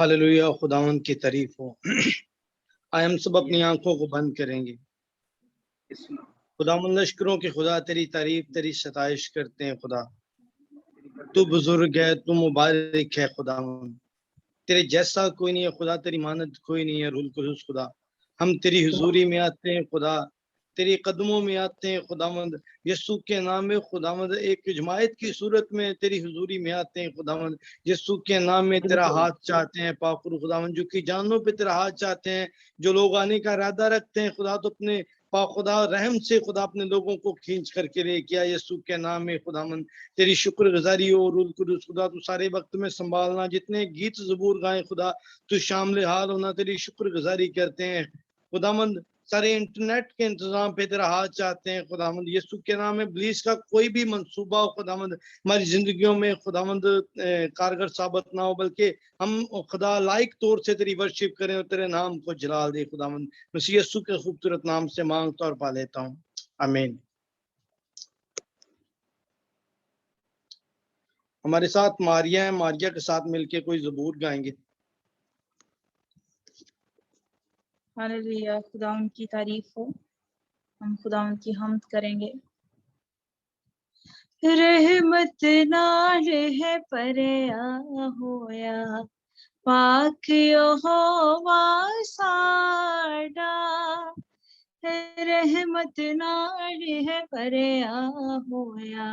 Hallelujah, खुदावंद की तारीफ हो। आए हम सब अपनी आंखों को बंद करेंगे। खुदावंद लश्करों के खुदा तेरी तारीफ तेरी सताइश करते हैं। खुदा तू बुजुर्ग है, तू मुबारक है। खुदावंद तेरे जैसा कोई नहीं है खुदा, तेरी मानद कोई नहीं है। रूल कुदूस खुदा, हम तेरी हुजूरी में आते हैं खुदा, तेरे कदमों में आते हैं खुदावंद। यीशु के नाम में खुदावंद एक जमायत की सूरत में तेरी हुजूरी में आते हैं खुदावंद। यीशु के नाम में तेरा हाथ चाहते हैं पाकुर खुदावंद, जो कि जानों पे तेरा हाथ चाहते हैं। जो लोग आने का इरादा रखते हैं खुदा, तो अपने खुदा रहम से खुदा अपने लोगों को खींच करके ले किया यीशु के नाम में खुदावंद। तेरी शुक्रगुजारी हो रूल कुदूस खुदा, तू सारे वक्त में संभालना। जितने गीत जबूर गाएं खुदा, तू शामिल हाल होना। तेरी शुक्रगुजारी करते हैं खुदावंद। सारे इंटरनेट के इंतजाम पे तेरा हाथ चाहते हैं खुदावंद। यीशु के नाम में इब्लीस का कोई भी मंसूबा हो खुदावंद हमारी जिंदगियों में खुदावंद कारगर साबित ना हो, बल्कि हम खुदा लायक तौर से तेरी वर्शिप करें और तेरे नाम को जलाल दे खुदावंद। मसीह यीशु के खूबसूरत नाम से मांगता और पा लेता हूँ, आमीन। हमारे साथ मारिया है, मारिया के साथ मिलके कोई जबूर गाएंगे। हालेलुया, खुदावंद की तारीफ हो। हम खुदावंद की हम्द करेंगे। रहमत नाल है परया होया, पाक यहोवा साडा। रहमत नाल है परया होया,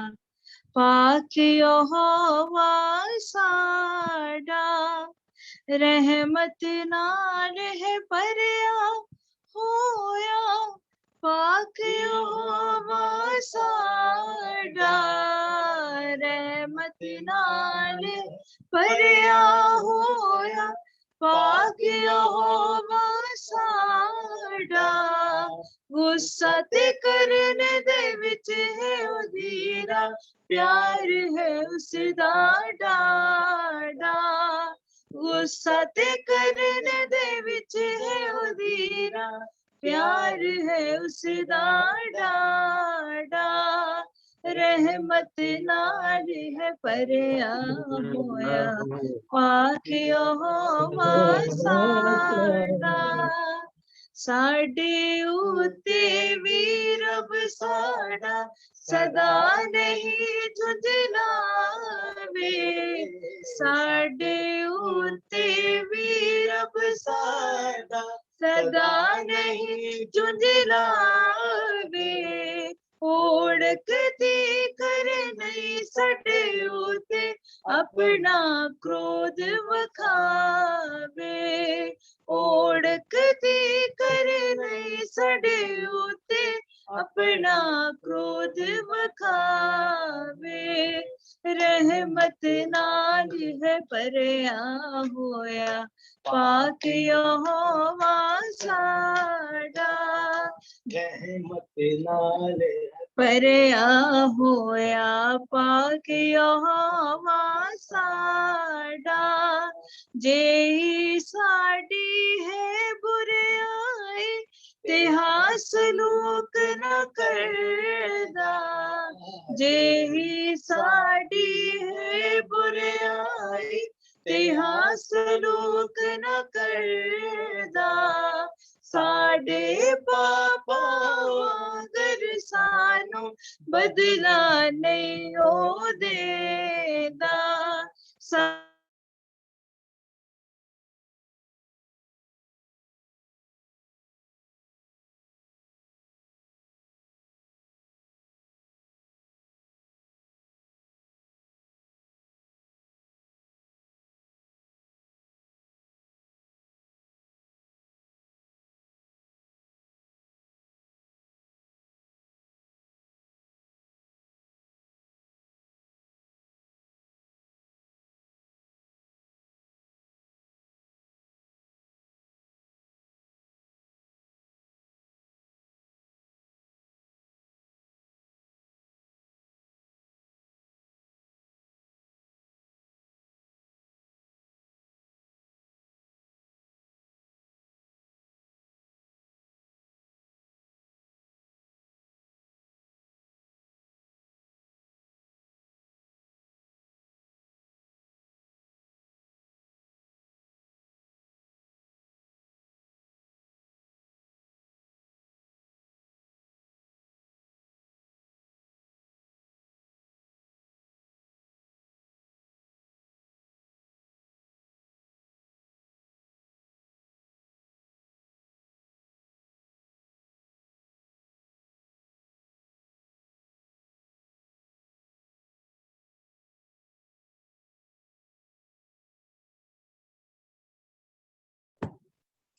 पाक यहोवा साडा। रहमत नाल है परया होया, पाक यहोवा साडा। रहमत नाल परया होया, पाक यहोवा साडा। गुस्सा ते करने दे विच है उदीरा, प्यार है उसदा डाडा। गुस्सा ते करने दे विच है उदीरा, प्यार है उसदा डाडा। रहमत नाल है परया होया, पाक यहोवा साडा। साडे उते भी रब साडा सदा नहीं झुंझलावे। साडे उते भी रब साडा सदा नहीं झुंझलावे। ओढ़कती करे नहीं साडे उते अपना क्रोध वखावे। ओढ़कती करे नहीं साडे उते अपना क्रोध वखावे। रहमत नाल है परया होया, पाक यहोवा साडा। रहमत नाल परया होया, पाक यहोवा साडा। जे साडी है बुराई ते हास लोक न करदा। जे साडी है बुराई ते हास लोक न करदा। साडे पापा अगर सानू बदला नहीं ओ देदा।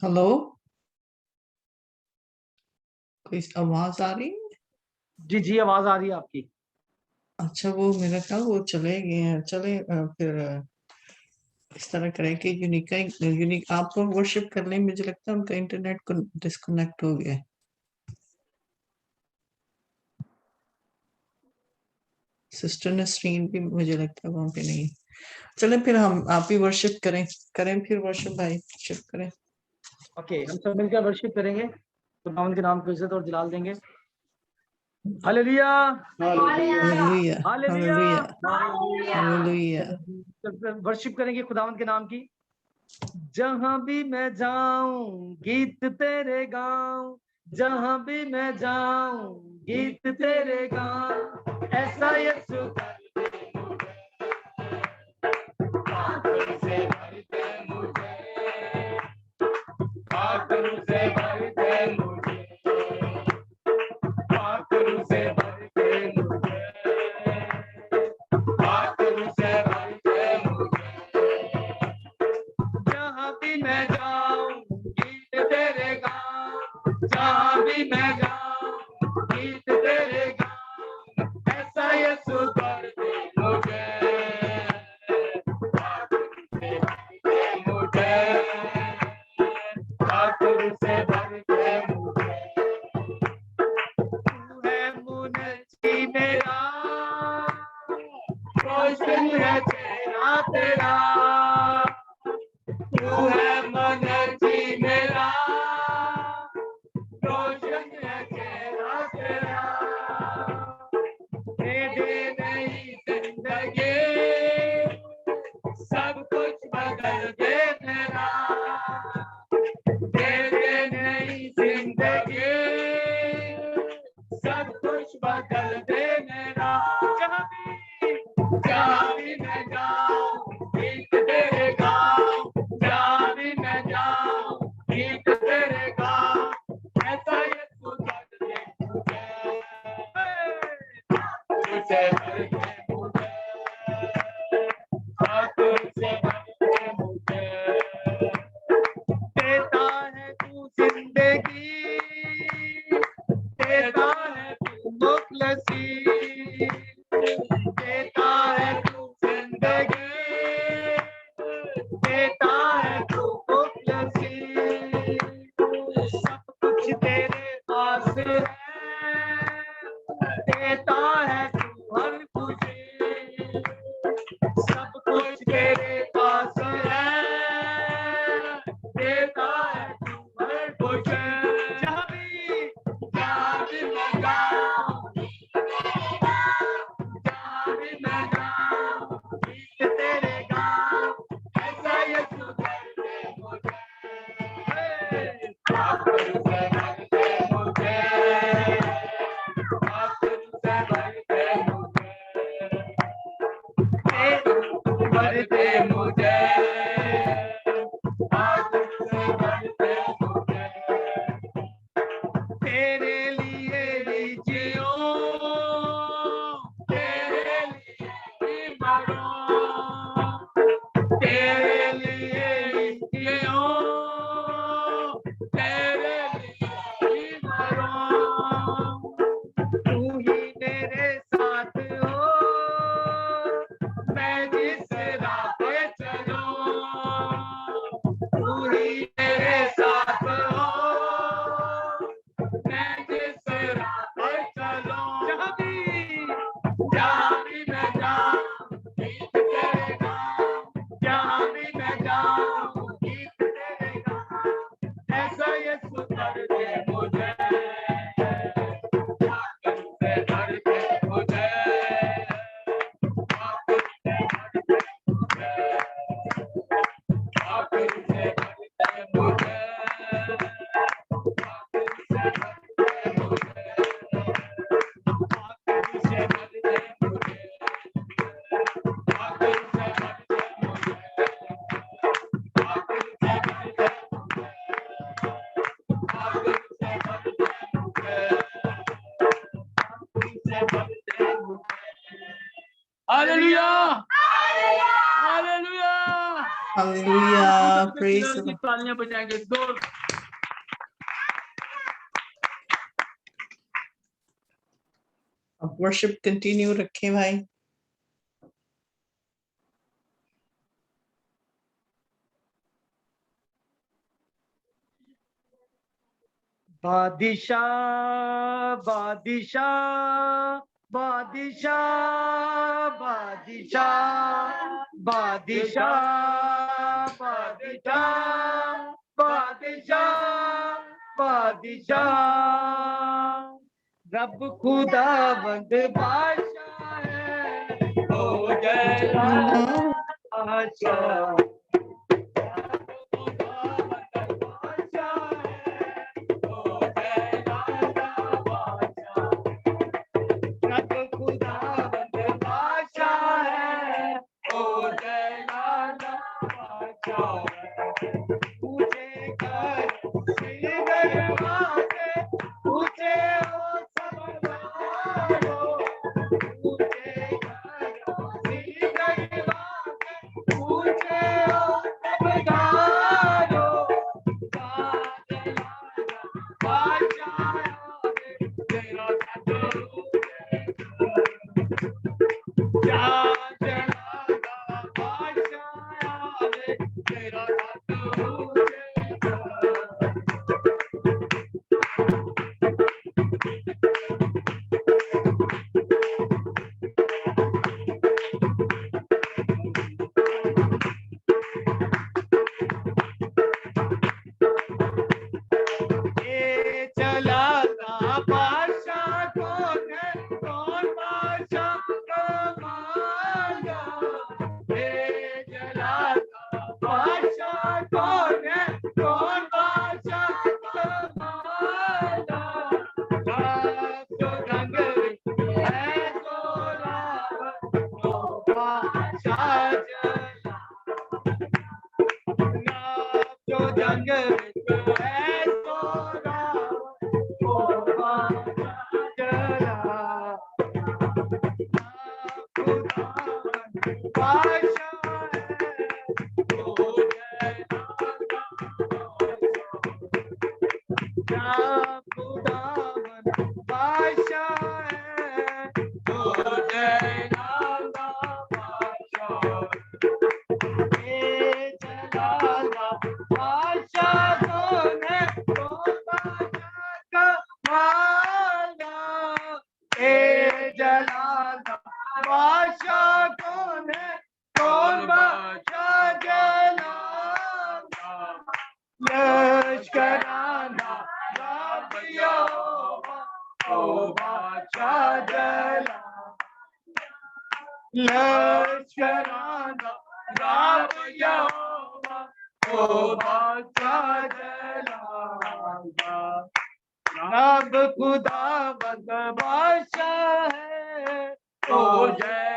ہلو کوئی آواز آ رہی ہے؟ جی جی آواز آ رہی ہے آپ کی. اچھا وہ میرا خیال وہ چلے گئے ہیں. چلے پھر اس طرح کریں کہ یونیک آپ کو ورشپ کر لیں. مجھے لگتا ہے ان کا انٹرنیٹ کو ڈسکنیکٹ ہو گیا ہے. سسٹر نسرین بھی مجھے لگتا ہے وہاں پہ نہیں. چلیں پھر ہم آپ ہی ورشپ کریں پھر ورشپ بھائی ورشپ کریں. اوکے ہم سب مل کر ورشپ کریں گے. خداوند کے نام کو عزت اور جلال دیں گے. ہلیلویا ہلیلویا ہلیلویا. ہلیلویا. ورشپ کریں گے خداوند کے نام کی. جہاں بھی میں جاؤں گیت تیرے گاؤں, جہاں بھی میں جاؤں گیت تیرے گاؤں, ایسا یسوع Hallelujah. Praise the Lord. तालियां बजाएंगे जोर अब worship continue रखें भाई. बादशाह बादशाह बादशाह बादशाह बादशाह बादशाह बादशाह बादशाह रब खुदावंद बादशाह है ओ जय बादशाह रब खुदावंद बादशाह है ओ जय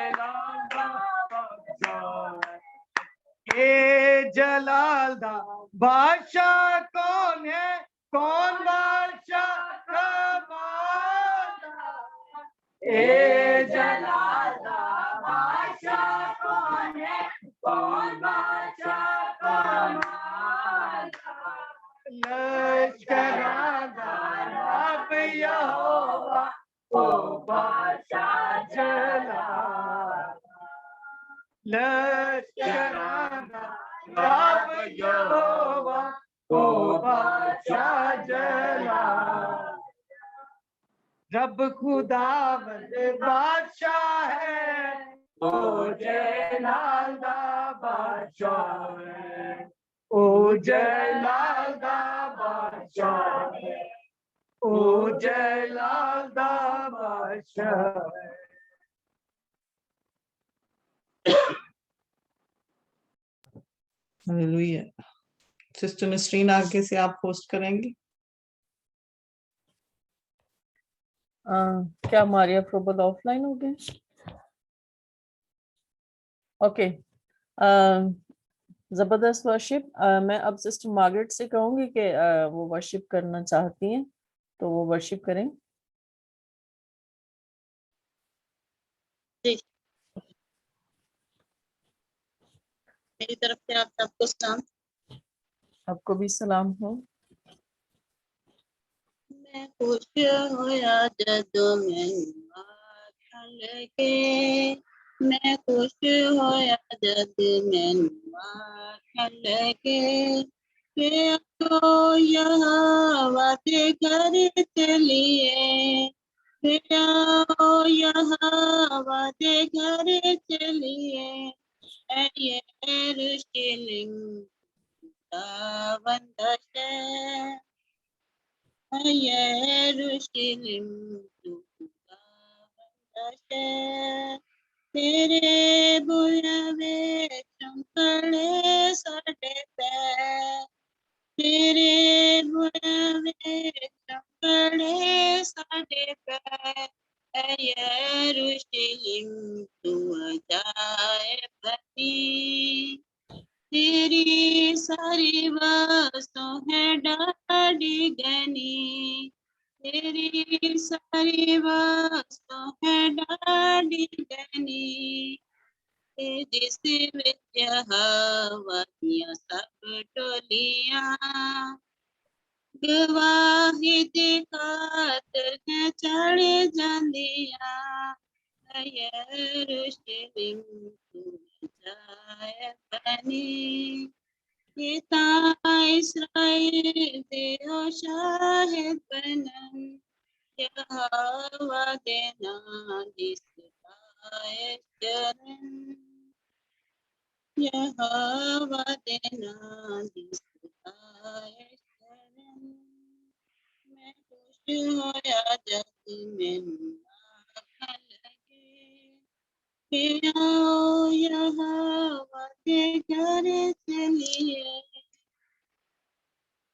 ए जलाल दा बादशाह कौन है कौन बादशाह ए जलाल दा बादशाह कौन है कौन बादशाह लश्करां दा रब यहोवा ओ बादशाह जलाल लश्करां दा रब यहोवा ओ बादशाह जलाल रब खुदावंद बादशाह है ओ जलाल दा बादशाह है ओ जलाल दा बादशाह है ओ जलाल दा बादशाह है हालेलुया। सिस्टर नसरीन आगे से आप होस्ट करेंगी। क्या मारिया प्रोबल ऑफलाइन हो गए? ओके, जबरदस्त वर्शिप। मैं अब सिस्टर मार्गरेट से कहूंगी कि वो वर्शिप करना चाहती हैं तो वो वर्शिप करें। میری طرف سے آپ سب کو سلام. آپ کو بھی سلام ہو. میں خوش ہویا جدوں مینوں آکھن لگے, میں خوش ہویا جد مینوں آکھن لگے, کہ آؤ یہاں وعدے گھر چلیے, کہ آؤ یہاں وعدے گھر چلیے, اے یروشلم خداوند شہر, اے یروشلم تو خداوند شہر, تیرے بلاوے چمکڑے ساڈے پیر, تیرے بلاوے چمکڑے ساڈے پیر, اے یروشلم تو عجائب بنی, تیری ساری باتوں ہے ڈاڈی گنی, تیری ساری باتوں ہے ڈاڈی گنی, جس وچ ہوا دیاں سب ٹولیاں, گواہی دی خاطر ہے چڑھ جاندیاں, اے یروشلم تو عجائب بنی, یہ تاں اسرائیل دے او شاہد بنن, یہوہ دے نام دی ستائش کرن, یہوہ دے نام دی ستائش کرن. میں خوش ہویا جد مینوں آکھن لگے, کہ آؤ یہوہ کے گھر چلیے,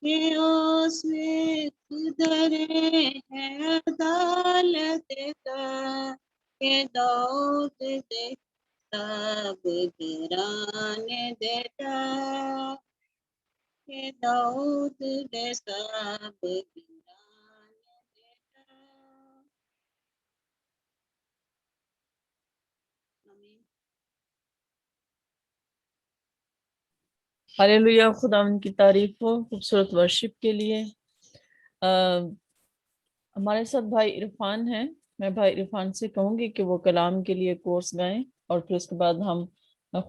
کہ اس وقت درے ہے عدالت کا, کہ داؤد دے سب گھرانے دے جا, کہ داؤد دے سب گھرانے دے جا. آمین. ہاللویا, خدا ان کی تعریف ہو خوبصورت ورشپ کے لیے. ہمارے ساتھ بھائی عرفان ہیں. میں بھائی عرفان سے کہوں گی کہ وہ کلام کے لیے کورس گائیں, اور پھر اس کے بعد ہم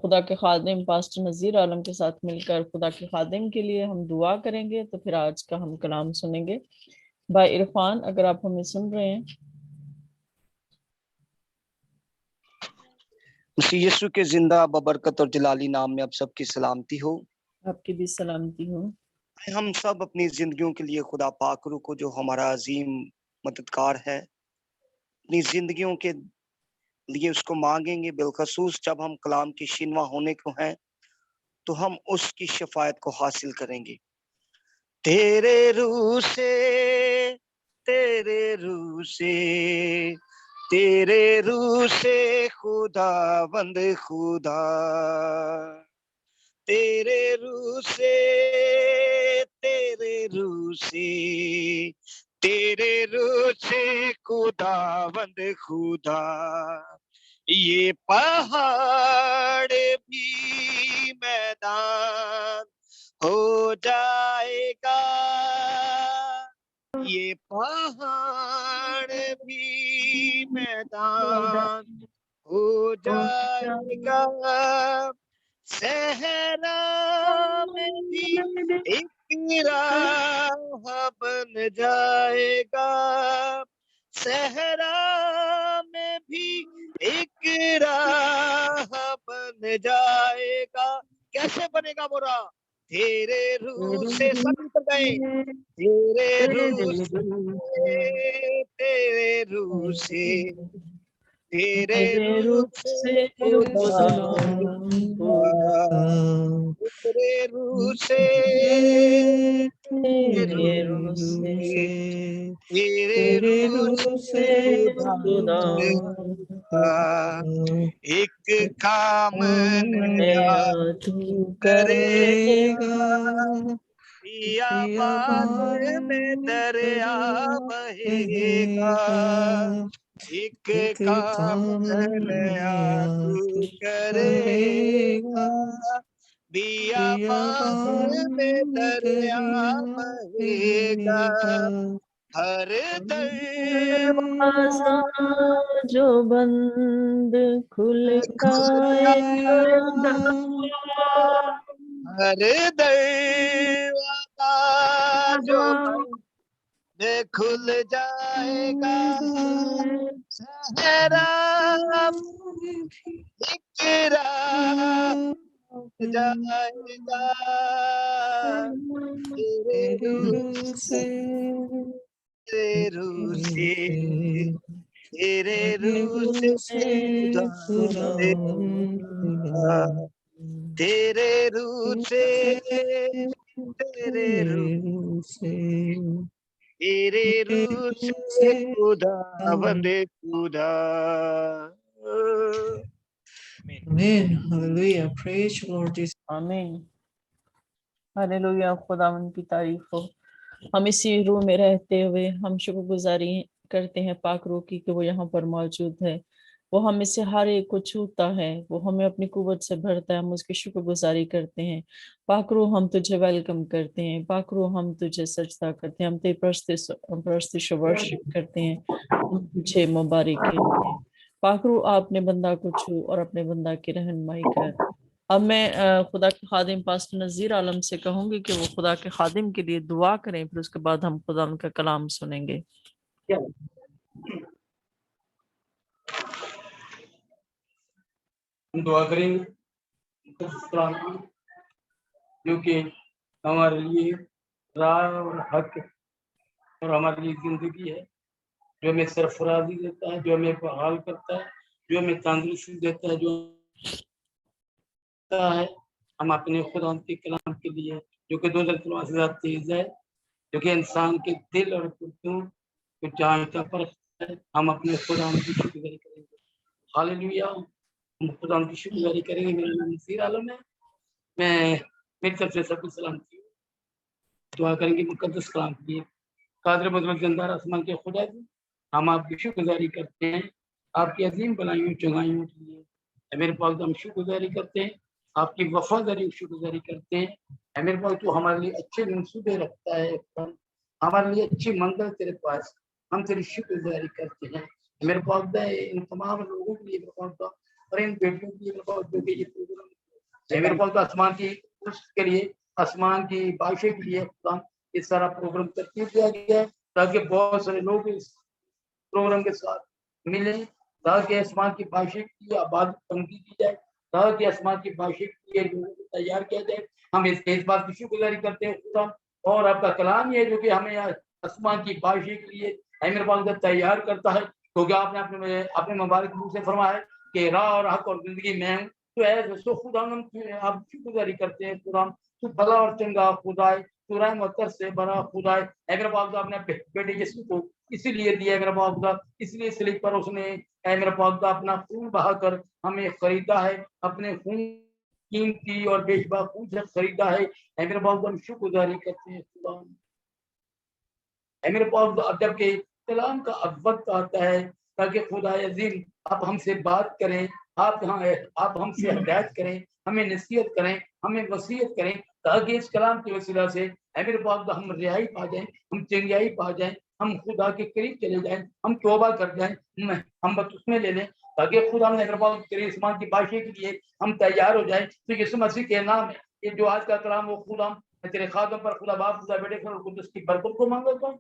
خدا کے خادم پاسٹر نذیر عالم کے ساتھ مل کر خدا کے خادم کے لیے ہم دعا کریں گے, تو پھر آج کا ہم کلام سنیں گے. بھائی عرفان, اگر آپ ہمیں سن رہے ہیں. مسیح یسوع کے زندہ ببرکت اور جلالی نام میں آپ سب کی سلامتی ہو. آپ کی بھی سلامتی ہو. ہم سب اپنی زندگیوں کے لیے خدا پاک روح کو, جو ہمارا عظیم مددگار ہے, اپنی زندگیوں کے لیے اس کو مانگیں گے. بالخصوص جب ہم کلام کی شنوا ہونے کو ہیں تو ہم اس کی شفاعت کو حاصل کریں گے. تیرے روح سے, تیرے روح سے, تیرے روح سے خداوند خدا, تیرے روح سے, تیرے روح سے, تیرے روح سے خداوند خدا, یہ پہاڑ بھی میدان ہو جائے گا, یہ پہاڑ بھی میدان ہو جائے گا, صحرا میں بھی ایک راہ بن جائے گا, صحرا میں بھی ایک راہ بن جائے گا. کیسے بنے گا وہ راہ؟ تیرے روح سے. سب مل کر گئے, تیرے روح سے, تیرے روح سے, تیرے روح سے خدا, تیرے روح سے, تیرے روح سے, تیرے روح سے خدا, ایک کام نیا تو کرے گا, بیابان میں دریا بہے گا, ایک کام نیا تو کرے گا, बियाबान में दरिया बहेगा, हर दरवाजा जो बंद खुल जाएगा, हर दरवाजा जो बंद खुल जाएगा, सहरा इकरा जाएगा, तेरे रूह से, तेरे रूह से, तेरे रूह से खुदा, तेरे रूह से, तेरे रूह से, तेरे रूह से खुदा वंदे खुदा. Amen. Hallelujah. Praise you, Lord Jesus. आमीन। हालेलुया, खुदावंद की तारीफ हो। हम इसी रूह में रहते हुए हम शुक्रगुजारी करते हैं पाक रूह की कि वो यहाँ पर मौजूद है। वो हमें से हर एक को छूता है, वो हमें अपनी कुव्वत से भरता है, हम उसकी शुक्रगुजारी करते हैं। पाक रूह हम तुझे वेलकम करते हैं, पाक रूह हम तुझे सजदा करते हैं, हम तेरी परस्तिश वर्शिप करते हैं, हम तुझे मुबारक कहते हैं। पाक रूह अपने बंदा को छू और अपने बंदा की रहनुमाई कर। अब मैं खुदा के खादिम पास्टर नजीर आलम से कहूंगी कि वो खुदा के खादिम के लिए दुआ करें, फिर उसके बाद हम खुदा उनका कलाम सुनेंगे। हम दुआ करेंगे जो कि हमारे लिए राह और हक और हमारे लिए जिंदगी है, जो हमें सरफराजी देता है, जो हमें बहाल करता है, जो हमें तंदुरुस्ती देता है, जो है। हम अपने खुदा के कलाम के लिए जो कि 2 तलवार से ज्यादा तेज है, जो कि इंसान के दिल और पुरखों को जानता परखता है, हम अपने खुदा की शुक्रगुजारी करेंगे। हालेलुया, हम खुदा की शुक्रगुजारी करेंगे। मेरा नाम नसीर आलम है, मैं मेरी तरफ से सबको सलाम की दुआ करेंगे मुकद्दस कलाम के लिए। कादर मजलूम जंदार आसमान के खुदा जी, हम आपकी शुक्रगुजारी करते हैं आपकी अजीम भलाइयों चंगाइयों के लिए। मेरे पास हम शुक्रगुजारी करते हैं, आपकी वफादारी शुक्रगुजारी करते हैं। मेरे पास तो हमारे लिए अच्छे मंसूबे रखता है, हमारे लिए अच्छी मंजिल तेरे पास, हम तेरी शुक्रगुजारी करते हैं। मेरे पास इन तमाम लोगों के लिए और इन बेटियों के लिए जो कि ये प्रोग्राम मेरे पास आसमान की उसके लिए, आसमान की बारिशें के लिए इस सारा प्रोग्राम तरतीब दिया गया है ताकि बहुत सारे लोग इस प्रोग्राम के साथ मिले, ताकि आसमान की बारिशें की आबाद तंगी की जाए, ताकि आसमान की बारिशें के लिए लोगों को तैयार किया जाए। हम इस बात की शुक्रगुजारी करते हैं खुदा, और आपका कलाम ये जो कि हमें आसमान की बारिशें के लिए मेरे पास तैयार करता है, क्योंकि आपने अपने मुबारक मुंह से फरमाया है कि राह और हक और जिंदगी में हूं। तो ऐसे खुदा हम आप शुक्रगुजारी करते हैं खुदा, तू भला और चंगा खुदा है, तू रहमत से बड़ा खुदा है। मेरे पास अपने बेटे यीशु को इसीलिए दिया मेरा पाक, इसलिए स्लीप पर उसने मेरा पाक अपना खून बहाकर हमें खरीदा है, अपने खून कीमती और बेशबा खून से खरीदा है। मेरे पाक हम शुक्रगुजारी करते हैं खुदा। मेरे पाक जबकि कलाम का वक्त आता है ताकि खुदा अजीम आप हमसे बात करें, आप हमसे हिदायत करें, हमें नसीहत करें, हमें वसीयत करें, ताकि इस कलाम के वसीला से मेरे पाक हम रिहाई पा जाएं, हम चंगाई पा जाएं, हम खुदा के करीब चले जाएं, हम तौबा कर जाएं, हम बपतिस्मा ले लें, ताकि खुदा ने मेरे पाक तेरे आसमान की बादशाही के लिए हम तैयार हो जाएं। तो यीशु मसीह के नाम में ये जो आज का कलाम वो खुदा मैं तेरे खादम पर खुदा बाप खुदा बेटे और कुदस की बरकत को मांगता हूं।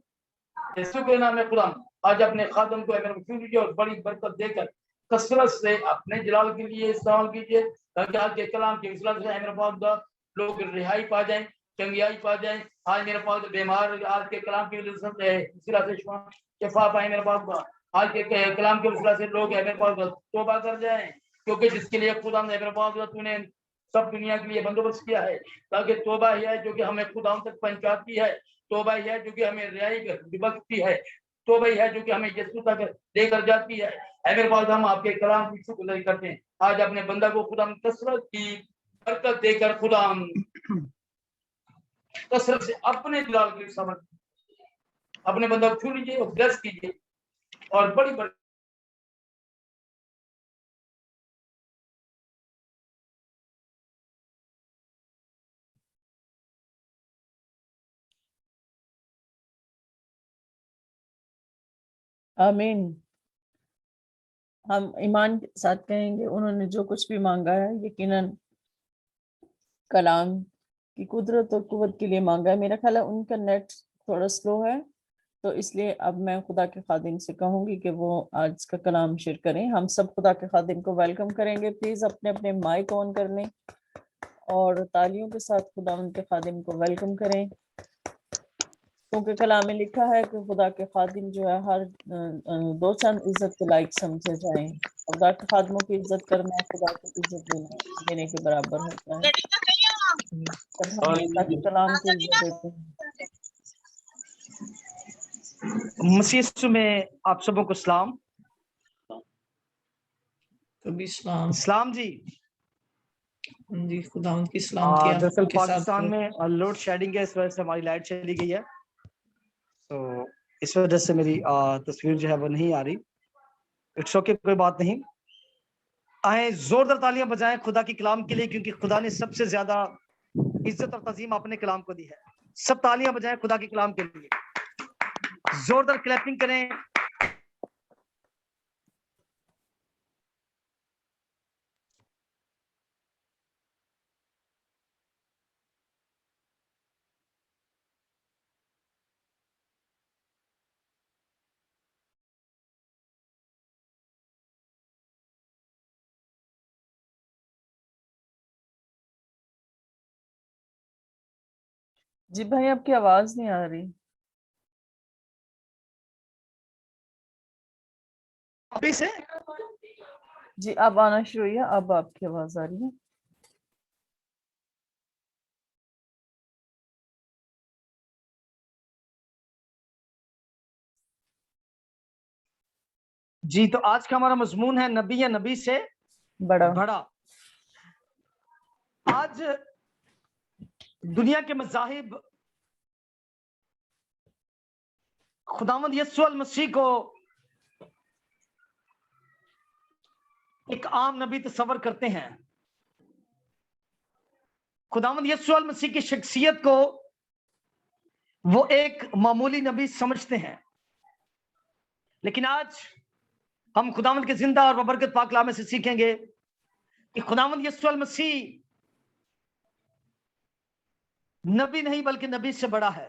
यीशु के नाम में खुदा आज अपने खादम को कीजिए और बड़ी बरकत देकर कसरत से अपने जलाल के लिए इस्तेमाल कीजिए, ताकि आज के कलाम के वसीला से मेरे पास लोग रिहाई पा जाएं, चंगियाई पा जाएं। आज मेरे पास बीमार आज के कलाम की वसीला से शफा पाए मेरे पास, आज के कलाम के वसीला से लोग मेरे पास तौबा कर जाएं, क्योंकि जिसके लिए खुदा ने मेरे पास तूने सब दुनिया के लिए बंदोबस्त किया है, ताकि तौबा ही है जो कि हमें खुदा तक पहुंचाती है, तौबा ही है जो कि हमें रिहाई बख्शती है, तौबा ही है जो कि हमें यीशु तक लेकर जाती है। मेरे पास हम आपके कलाम की शुक्रगुजारी करते हैं। आज अपने बंदा को खुदा कसरत की बरकत देकर खुदा कसरत से अपने जलाल के समझ अपने बंदा को छू लीजिए और ब्लेस कीजिए और बड़ी آمین. ہم ایمان کے ساتھ کہیں گے انہوں نے جو کچھ بھی مانگا ہے یقیناً کلام کی قدرت اور قوت کے لیے مانگا ہے. میرا خیال ہے ان کا نیٹ تھوڑا سلو ہے، تو اس لیے اب میں خدا کے خادم سے کہوں گی کہ وہ آج کا کلام شیئر کریں. ہم سب خدا کے خادم کو ویلکم کریں گے. پلیز اپنے اپنے مائک آن کر لیں اور تالیوں کے ساتھ خدا ان کے خادم کو ویلکم کریں، کیونکہ کلام میں لکھا ہے کہ خدا کے خادم جو ہے ہر دو چند عزت کے لائق سمجھے جائیں. خدا کے خادموں کی عزت کرنا خدا کو عزت دینے کے برابر ہوتا ہے. تب ہم خدا کے کلام کو عزت دیتے ہیں. مسیح یسوع میں آپ سبوں کو سلام. کبھی سلام. سلام جی. جی خدا ان کی سلامتی آپ دراصل کے ساتھ پاکستان میں لوڈ شیڈنگ ہے، اس وجہ سے ہماری لائٹ چلی گئی ہے، تو اس وجہ سے میری تصویر جو ہے وہ نہیں آ رہی. اٹس اوکے، کوئی بات نہیں. آئیں زوردار تالیاں بجائیں خدا کی کلام کے لیے، کیونکہ خدا نے سب سے زیادہ عزت اور تعظیم اپنے کلام کو دی ہے. سب تالیاں بجائیں خدا کی کلام کے لیے، زوردار کلیپنگ کریں. جی بھائی آپ کی آواز نہیں آ رہی. ابھی سے جی اب آنا شروع ہوئی ہے، اب آپ کی آواز آ رہی ہے. جی تو آج کا ہمارا مضمون ہے نبی یا نبی سے بڑا. آج دنیا کے مذاہب خداوند یسوع المسیح کو ایک عام نبی تصور کرتے ہیں. خداوند یسوع المسیح کی شخصیت کو وہ ایک معمولی نبی سمجھتے ہیں. لیکن آج ہم خداوند کے زندہ اور ببرکت پاک کلام سے سیکھیں گے کہ خداوند یسوع المسیح نبی نہیں بلکہ نبی سے بڑا ہے.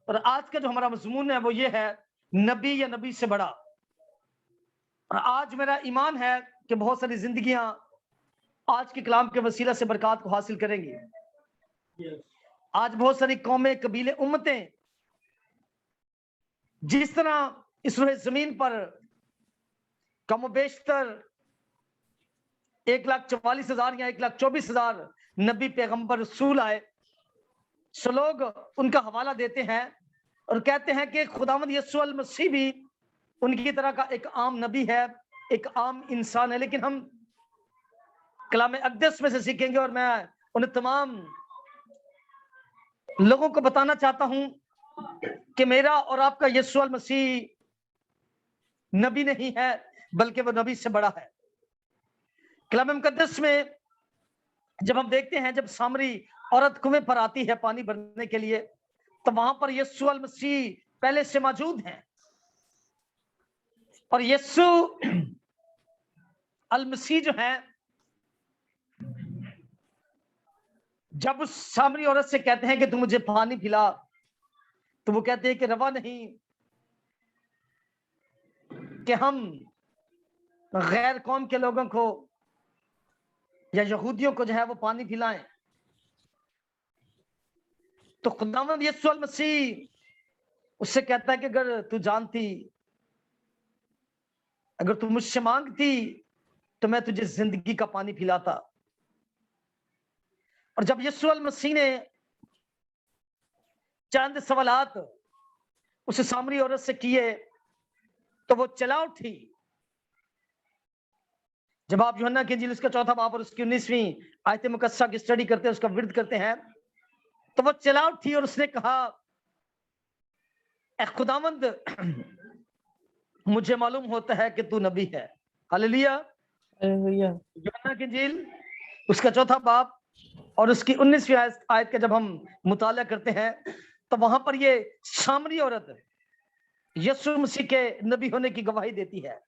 اور آج کا جو ہمارا مضمون ہے وہ یہ ہے نبی یا نبی سے بڑا. اور آج میرا ایمان ہے کہ بہت ساری زندگیاں آج کے کلام کے وسیلہ سے برکات کو حاصل کریں گی. آج بہت ساری قومیں، قبیلے، امتیں جس طرح اس روح زمین پر کم و بیشتر 1,44,000 یا 1,24,000 نبی پیغمبر رسول آئے، سو لوگ ان کا حوالہ دیتے ہیں اور کہتے ہیں کہ خداوند یسوع المسیح بھی ان کی طرح کا ایک عام نبی ہے، ایک عام انسان ہے. لیکن ہم کلام اقدس میں سے سیکھیں گے اور میں ان تمام لوگوں کو بتانا چاہتا ہوں کہ میرا اور آپ کا یسوع المسیح نبی نہیں ہے بلکہ وہ نبی سے بڑا ہے. کلام مقدس میں جب ہم دیکھتے ہیں جب سامری عورت کنویں پر آتی ہے پانی بھرنے کے لیے تو وہاں پر یسوع المسیح پہلے سے موجود ہیں. اور یسوع المسیح جو ہے جب اس سامری عورت سے کہتے ہیں کہ تم مجھے پانی پلا تو وہ کہتے ہیں کہ روا نہیں کہ ہم غیر قوم کے لوگوں کو یا یہودیوں کو جو ہے وہ پانی پلائیں. تو خداوند یسوع المسیح اس سے کہتا ہے کہ اگر تو جانتی، اگر تو مجھ سے مانگتی تو میں تجھے زندگی کا پانی پلاتا. اور جب یسوع المسیح نے چند سوالات اس سامری عورت سے کیے تو وہ چلا اٹھی. جب آپ یوحنا کی انجیل اس کا 4 باب اور اس کی 19ویں آیت مقدسہ کی اسٹڈی کرتے ہیں، اس کا ورد کرتے ہیں، تو وہ چلا اٹھی اور اس نے کہا اے خداوند مجھے معلوم ہوتا ہے کہ تو نبی ہے. ہلیلویا. یوحنا کی انجیل اس کا 4 باب اور اس کی 19ویں آیت کا جب ہم مطالعہ کرتے ہیں تو وہاں پر یہ سامری عورت यीशु मसीह के नबी होने की गवाही देती है।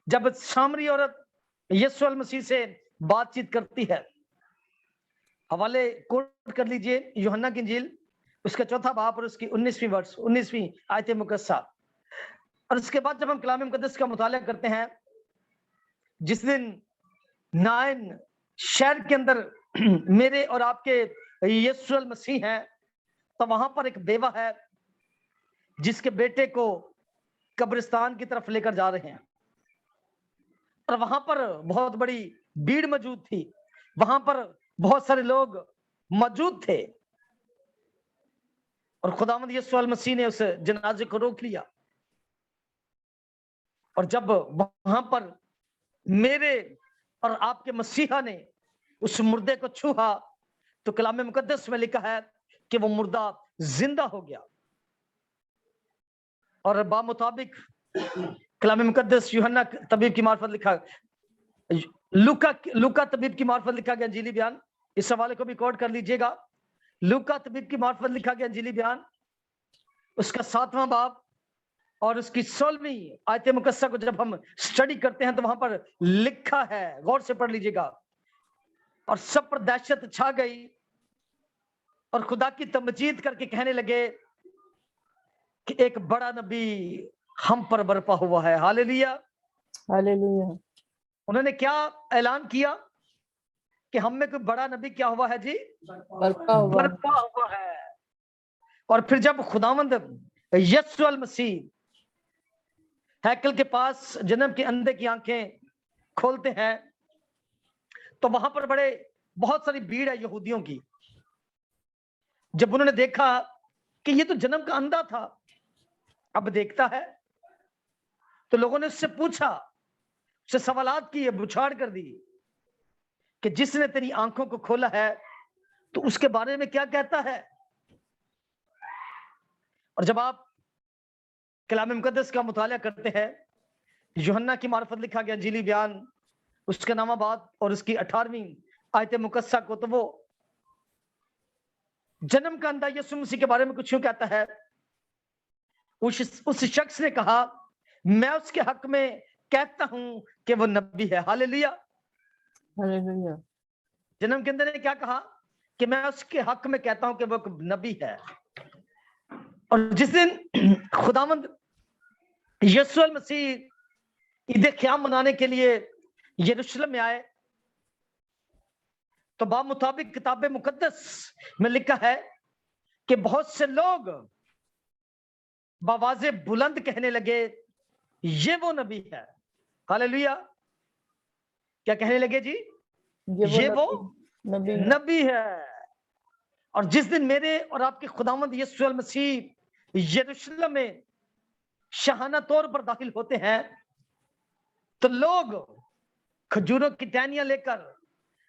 जब सामरी औरत यीशु अल मसीह से बातचीत करती है, हवाले कोट कर लीजिए यूहन्ना की इंजील उसका 4 बाब और उसकी 19वीं आयत मुकद्दसा। और उसके बाद जब हम कलाम मुकद्दस का मुताला करते हैं, जिस दिन नाइन शहर के अंदर मेरे और आपके यीशु अल मसीह हैं, तो वहां पर एक बेवा है जिसके बेटे को कब्रिस्तान की तरफ लेकर जा रहे हैं। और वहां पर बहुत बड़ी भीड़ मौजूद थी, वहां पर बहुत सारे लोग मौजूद थे, और खुदावंद यीशु अल मसीह ने उस जनाजे को रोक लिया। और जब वहां पर मेरे और आपके मसीहा ने उस मुर्दे को छुआ, तो कलाम मुकद्दस में लिखा है कि वो मुर्दा जिंदा हो गया। और बामुताबिक कलाम मुकद्दस यूहन्ना तबीब की मार्फत लिखा, लूका तबीब की मार्फत लिखा गया अंजीली बयान, इस हवाले को भी कोट कर लीजिएगा। लूका तबीब की मार्फत लिखा गया अंजीली बयान उसका 7वां बाब और उसकी 16वीं आयत मुकद्दसा को जब हम स्टडी करते हैं तो वहां पर लिखा है, गौर से पढ़ लीजिएगा। और सब पर दहशत छा गई और खुदा की तमजीद करके कहने लगे कि एक बड़ा नबी हम पर बरपा हुआ है। Hallelujah, hallelujah. उन्होंने क्या ऐलान किया कि हम में कोई बड़ा नबी क्या हुआ है जी? बरपा हुआ है। और फिर जब खुदावंद यीशु अल मसीह हैकल के पास जन्म के अंधे की आंखें खोलते हैं, तो वहां पर बहुत सारी भीड़ है यहूदियों की। जब उन्होंने देखा कि ये तो जन्म का अंधा था, अब देखता है, तो लोगों ने उससे पूछा, उससे सवालात किए, बुछाड़ कर दी कि जिसने तेरी आंखों को खोला है तो उसके बारे में क्या कहता है। और जब आप कलाम मुकद्दस का मुताला करते हैं, यूहन्ना की मार्फत लिखा गया अंजीली बयान उसके नामाबाद और उसकी 18वीं आयत मुकद्दसा को, तो वो जन्म का अंधा यीशु मसीह के बारे में कुछ यूं कहता है, उस शख्स ने कहा, मैं उसके हक में कहता हूं कि वो नबी है। Hallelujah, hallelujah. जन्म के अंदर ने क्या कहा कि मैं उसके हक में कहता हूं कि वो नबी है। और जिस दिन खुदावंद यीशु अल मसीह ईद क़याम मनाने के लिए यरूशलेम में आए, तो बामुताबिक किताब मुकद्दस में लिखा है कि बहुत से लोग बावाज़े बुलंद कहने लगे, ये वो नबी है। हालेलुया, क्या कहने लगे जी? ये वो नबी है। और जिस दिन मेरे और आपके खुदावंद यीशु अल मसीह यरूशलेम में शाहाना तौर पर दाखिल होते हैं, तो लोग खजूरों की टहनियां लेकर,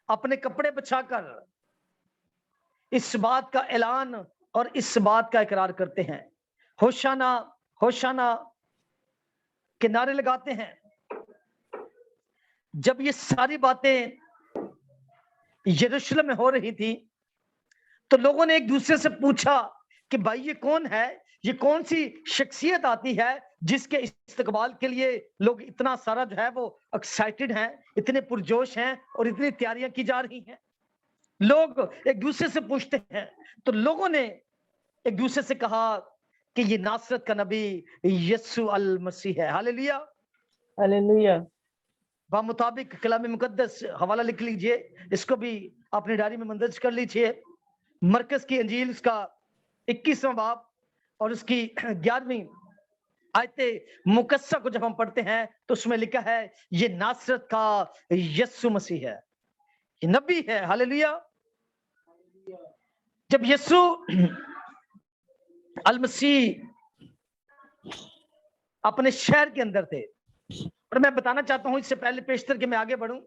अपने कपड़े बिछाकर इस बात का ऐलान और इस बात का इकरार करते हैं, होशाना होशाना के नारे लगाते हैं। जब ये सारी बातें यरूशलेम में हो रही थी, तो लोगों ने एक दूसरे से पूछा कि भाई ये कौन है, ये कौन सी शख्सियत आती है जिसके इस्तकबाल के लिए लोग इतना सारा जो है वो एक्साइटेड हैं, इतने पुरजोश हैं और इतनी तैयारियां की जा रही हैं। लोग एक दूसरे से पूछते हैं, तो लोगों ने एक दूसरे से कहा कि ये नासरत का नबी यीशु अल मसीह है। Hallelujah, hallelujah. बामुताबिक कलाम मुकद्दस हवाला लिख लीजिए, इसको भी अपनी डायरी में मंदर्ज कर लीजिए। मरकज की अंजील उसका 21वां बाब और उसकी 11वीं आयत मुकद्दसा को जब हम पढ़ते हैं, तो उसमें लिखा है ये नासरत का यीशु मसीह है, ये नबी है। हालेलुया। जब यीशु अल मसीह अपने शहर के अंदर थे, और मैं बताना चाहता हूं इससे पहले पेशतर के मैं आगे बढ़ूं,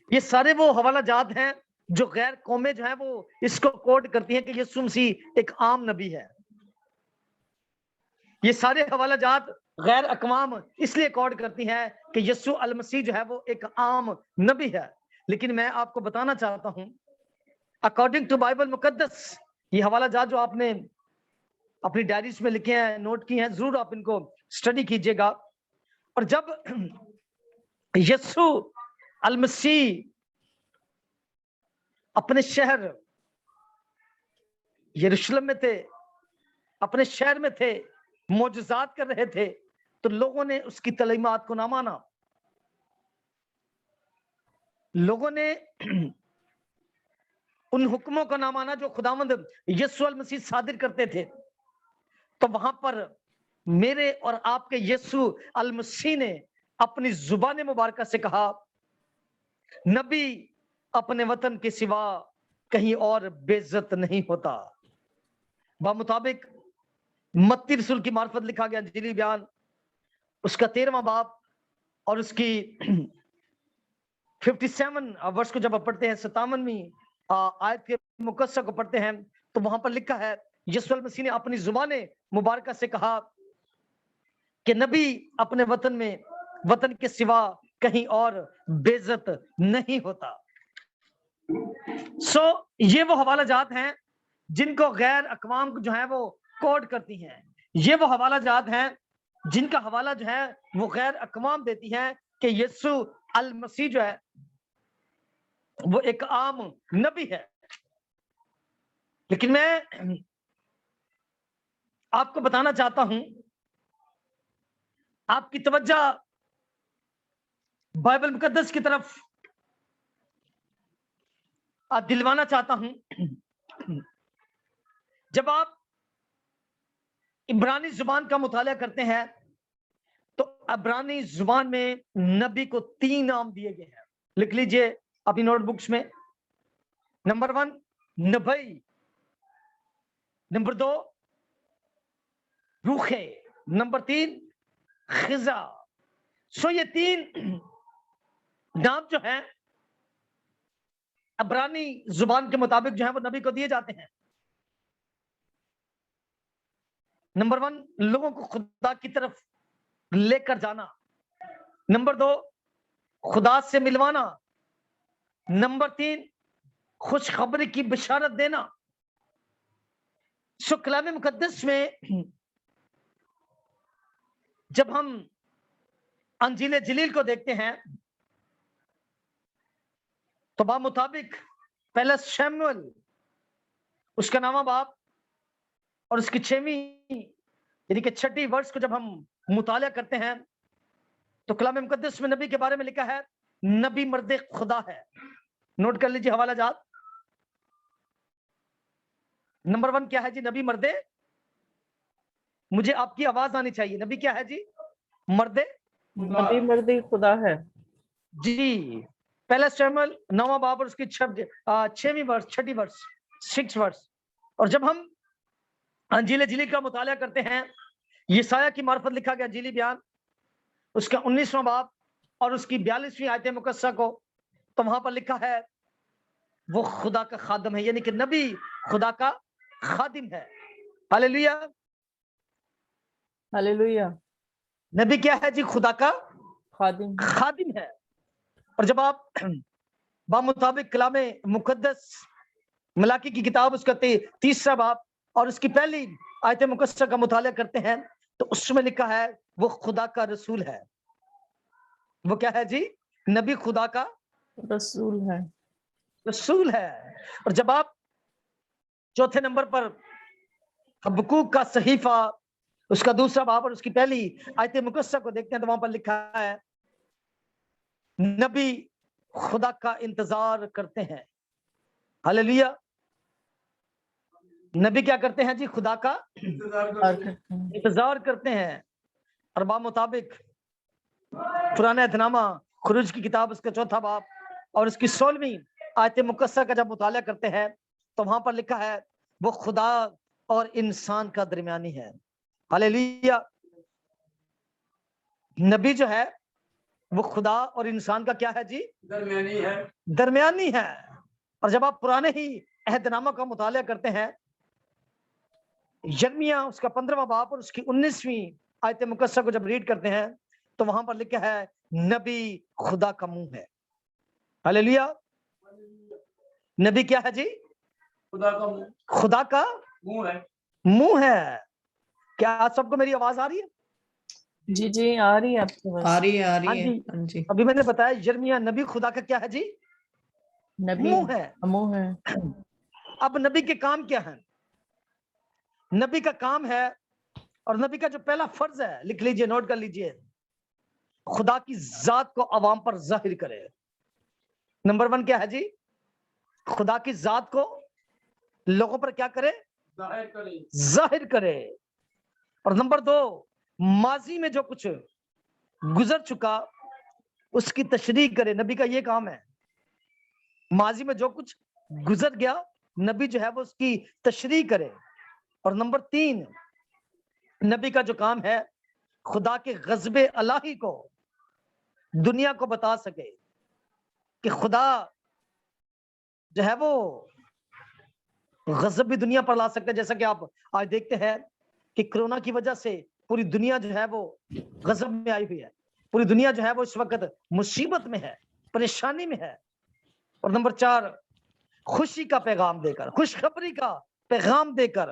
ये सारे वो हवाला जात हैं जो गैर कौमें जो है वो इसको कोट करती हैं कि यीशु मसीह एक आम नबी है। ये सारे हवाला जात गैर अकवाम इसलिए कोट करती हैं कि यीशु अल मसीह जो है वो एक आम नबी है। लेकिन मैं आपको बताना चाहता हूं, अकॉर्डिंग टू बाइबल मुकद्दस, ये हवाला जात जो आपने अपनी डायरीज में लिखे हैं, नोट किए हैं, जरूर आप इनको स्टडी कीजिएगा। और जब यीशु अल मसीह अपने शहर यरूशलेम में थे, अपने शहर में थे, मौजज़ात कर रहे थे, तो लोगों ने उसकी तलीमात को ना माना। लोगों ने उन हुक्मों को ना माना जो खुदावंद यीशु अल मसीह सादिर करते थे। तो वहां पर मेरे और आपके यीशु अल मसीह ने अपनी जुबान मुबारक से कहा, नबी अपने वतन के सिवा कहीं और बेइज्जत नहीं होता। बामुताबिक मत्ती रसूल की मार्फत लिखा गया अंजीली बयान उसका 13वां बाब और उसकी 57 वर्ष को जब आप पढ़ते हैं, 57वीं आयत के मुकस्सा को पढ़ते हैं, तो वहां पर लिखा है यीशु मसीह ने अपनी जुबान मुबारक से कहा कि नबी अपने वतन के सिवा कहीं और बेइज्जत नहीं होता। ये वो हवाला जात हैं जिनको गैर अकवाम जो है वो कोड करती हैं। ये वो हवाला जात हैं जिनका हवाला जो है वो गैर अकवाम देती हैं कि यीशु अल मसीह जो है वो एक आम नबी है। लेकिन मैं आपको बताना चाहता हूं, आपकी तवज्जो बाइबल मुकद्दस की तरफ दिलवाना चाहता हूं। जब आप इब्रानी जुबान का मुताला करते हैं तो इब्रानी जुबान में नबी को 3 नाम दिए गए हैं। लिख लीजिए अपनी नोटबुक्स में। नंबर 1 नबी, नंबर 2 रूखे, नंबर 3 खिजा। ये 3 नाम जो है इब्रानी जुबान के मुताबिक जो है वो नबी को दिए जाते हैं। नंबर 1 लोगों को खुदा की तरफ लेकर जाना, नंबर 2 खुदा से मिलवाना, नंबर 3 खुशखबरी की बिशारत देना। कलाम मुकद्दस में जब हम अंजील जलील को देखते हैं तो बा मुताबिक पहला शमूएल उसका नामा बाप और उसकी 6वीं यानी कि 6ठी वर्ष को जब हम मुताला करते हैं तो कलाम मुकद्दस में नबी के बारे में लिखा है नबी मर्दे खुदा है। नोट कर लीजिए हवाला जात। नंबर 1 क्या है जी? नबी मर्दे, मुझे आपकी आवाज आनी चाहिए। नबी क्या है जी? मर्दे, नबी मर्दे खुदा है जी। पहला शमूएल 9वां बाब और उसकी 6वीं वर्ष, 6ठी वर्ष, 6 वर्ष। और जब हम अंजील जलील का मुताला करते हैं, यसाया की मार्फत लिखा गया अंजीली बयान उसका 19वां बाब और उसकी 42वीं आयत मुकस्सा को, तो वहां पर लिखा है वो खुदा का खादिम है, यानी कि नबी खुदा का खादिम है। Hallelujah, hallelujah. नबी क्या है जी? खुदा का खादिम है। और जब आप बामुताबिक कलाम मुकद्दस मलाकी की किताब उसका 3रा बाब और उसकी पहली आयत मुकस्सा का मुताला करते हैं तो उसमें लिखा है वो खुदा का रसूल है। वो क्या है जी? नबी खुदा का रसूल है। और जब आप 4थे नंबर पर हबक्कूक का सहीफा उसका 2रा बाब और उसकी पहली आयत मुकस्सा को देखते हैं तो वहां पर लिखा है नबी खुदा का इंतजार करते हैं। हालेलुया। नबी क्या करते हैं जी? खुदा का इंतजार करते हैं। और बा मुताबिक पुराना एहतनामा खुरूज की किताब उसका 4था बाब और उसकी 16वीं आयत मुकस्सा का जब मुताला करते हैं तो वहां पर लिखा है वो खुदा और इंसान का दरमियानी है। हालेलुया। नबी जो है वो खुदा और इंसान का क्या है जी? दरमियानी है। और जब आप पुराने ही अहदनामा का मुताला करते हैं, यिर्मयाह उसका 15वां बाब और उसकी 19वीं आयत मुकस्सा को जब रीड करते हैं तो वहां पर लिखा है नबी खुदा का मुंह है। हालेलुया। नबी क्या है जी? खुदा का मुंह है। کیا آپ سب کو میری آواز آ رہی ہے؟ جی جی آ رہی ہے آپ کے پاس. آ رہی ہے ہاں جی. ہاں جی. ابھی میں نے بتایا یرمیہ نبی خدا کا کیا ہے جی؟ نبی منہ ہے. منہ ہے. اب نبی کے کام کیا ہے؟ نبی کا کام ہے اور نبی کا جو پہلا فرض ہے، لکھ لیجئے، نوٹ کر لیجئے، خدا کی ذات کو عوام پر ظاہر کرے. نمبر 1 کیا ہے جی؟ خدا کی ذات کو لوگوں پر کیا کرے؟ ظاہر کرے. اور نمبر 2، ماضی میں جو کچھ گزر چکا اس کی تشریح کرے. نبی کا یہ کام ہے. ماضی میں جو کچھ گزر گیا نبی جو ہے وہ اس کی تشریح کرے. اور نمبر 3، نبی کا جو کام ہے خدا کے غضب الہی کو دنیا کو بتا سکے کہ خدا جو ہے وہ غضب بھی دنیا پر لا سکتا ہے. جیسا کہ آپ آج دیکھتے ہیں کہ کرونا کی وجہ سے پوری دنیا جو ہے وہ غضب میں آئی ہوئی ہے. پوری دنیا جو ہے وہ اس وقت مصیبت میں ہے، پریشانی میں ہے. اور نمبر 4، خوشی کا پیغام دے کر، خوشخبری کا پیغام دے کر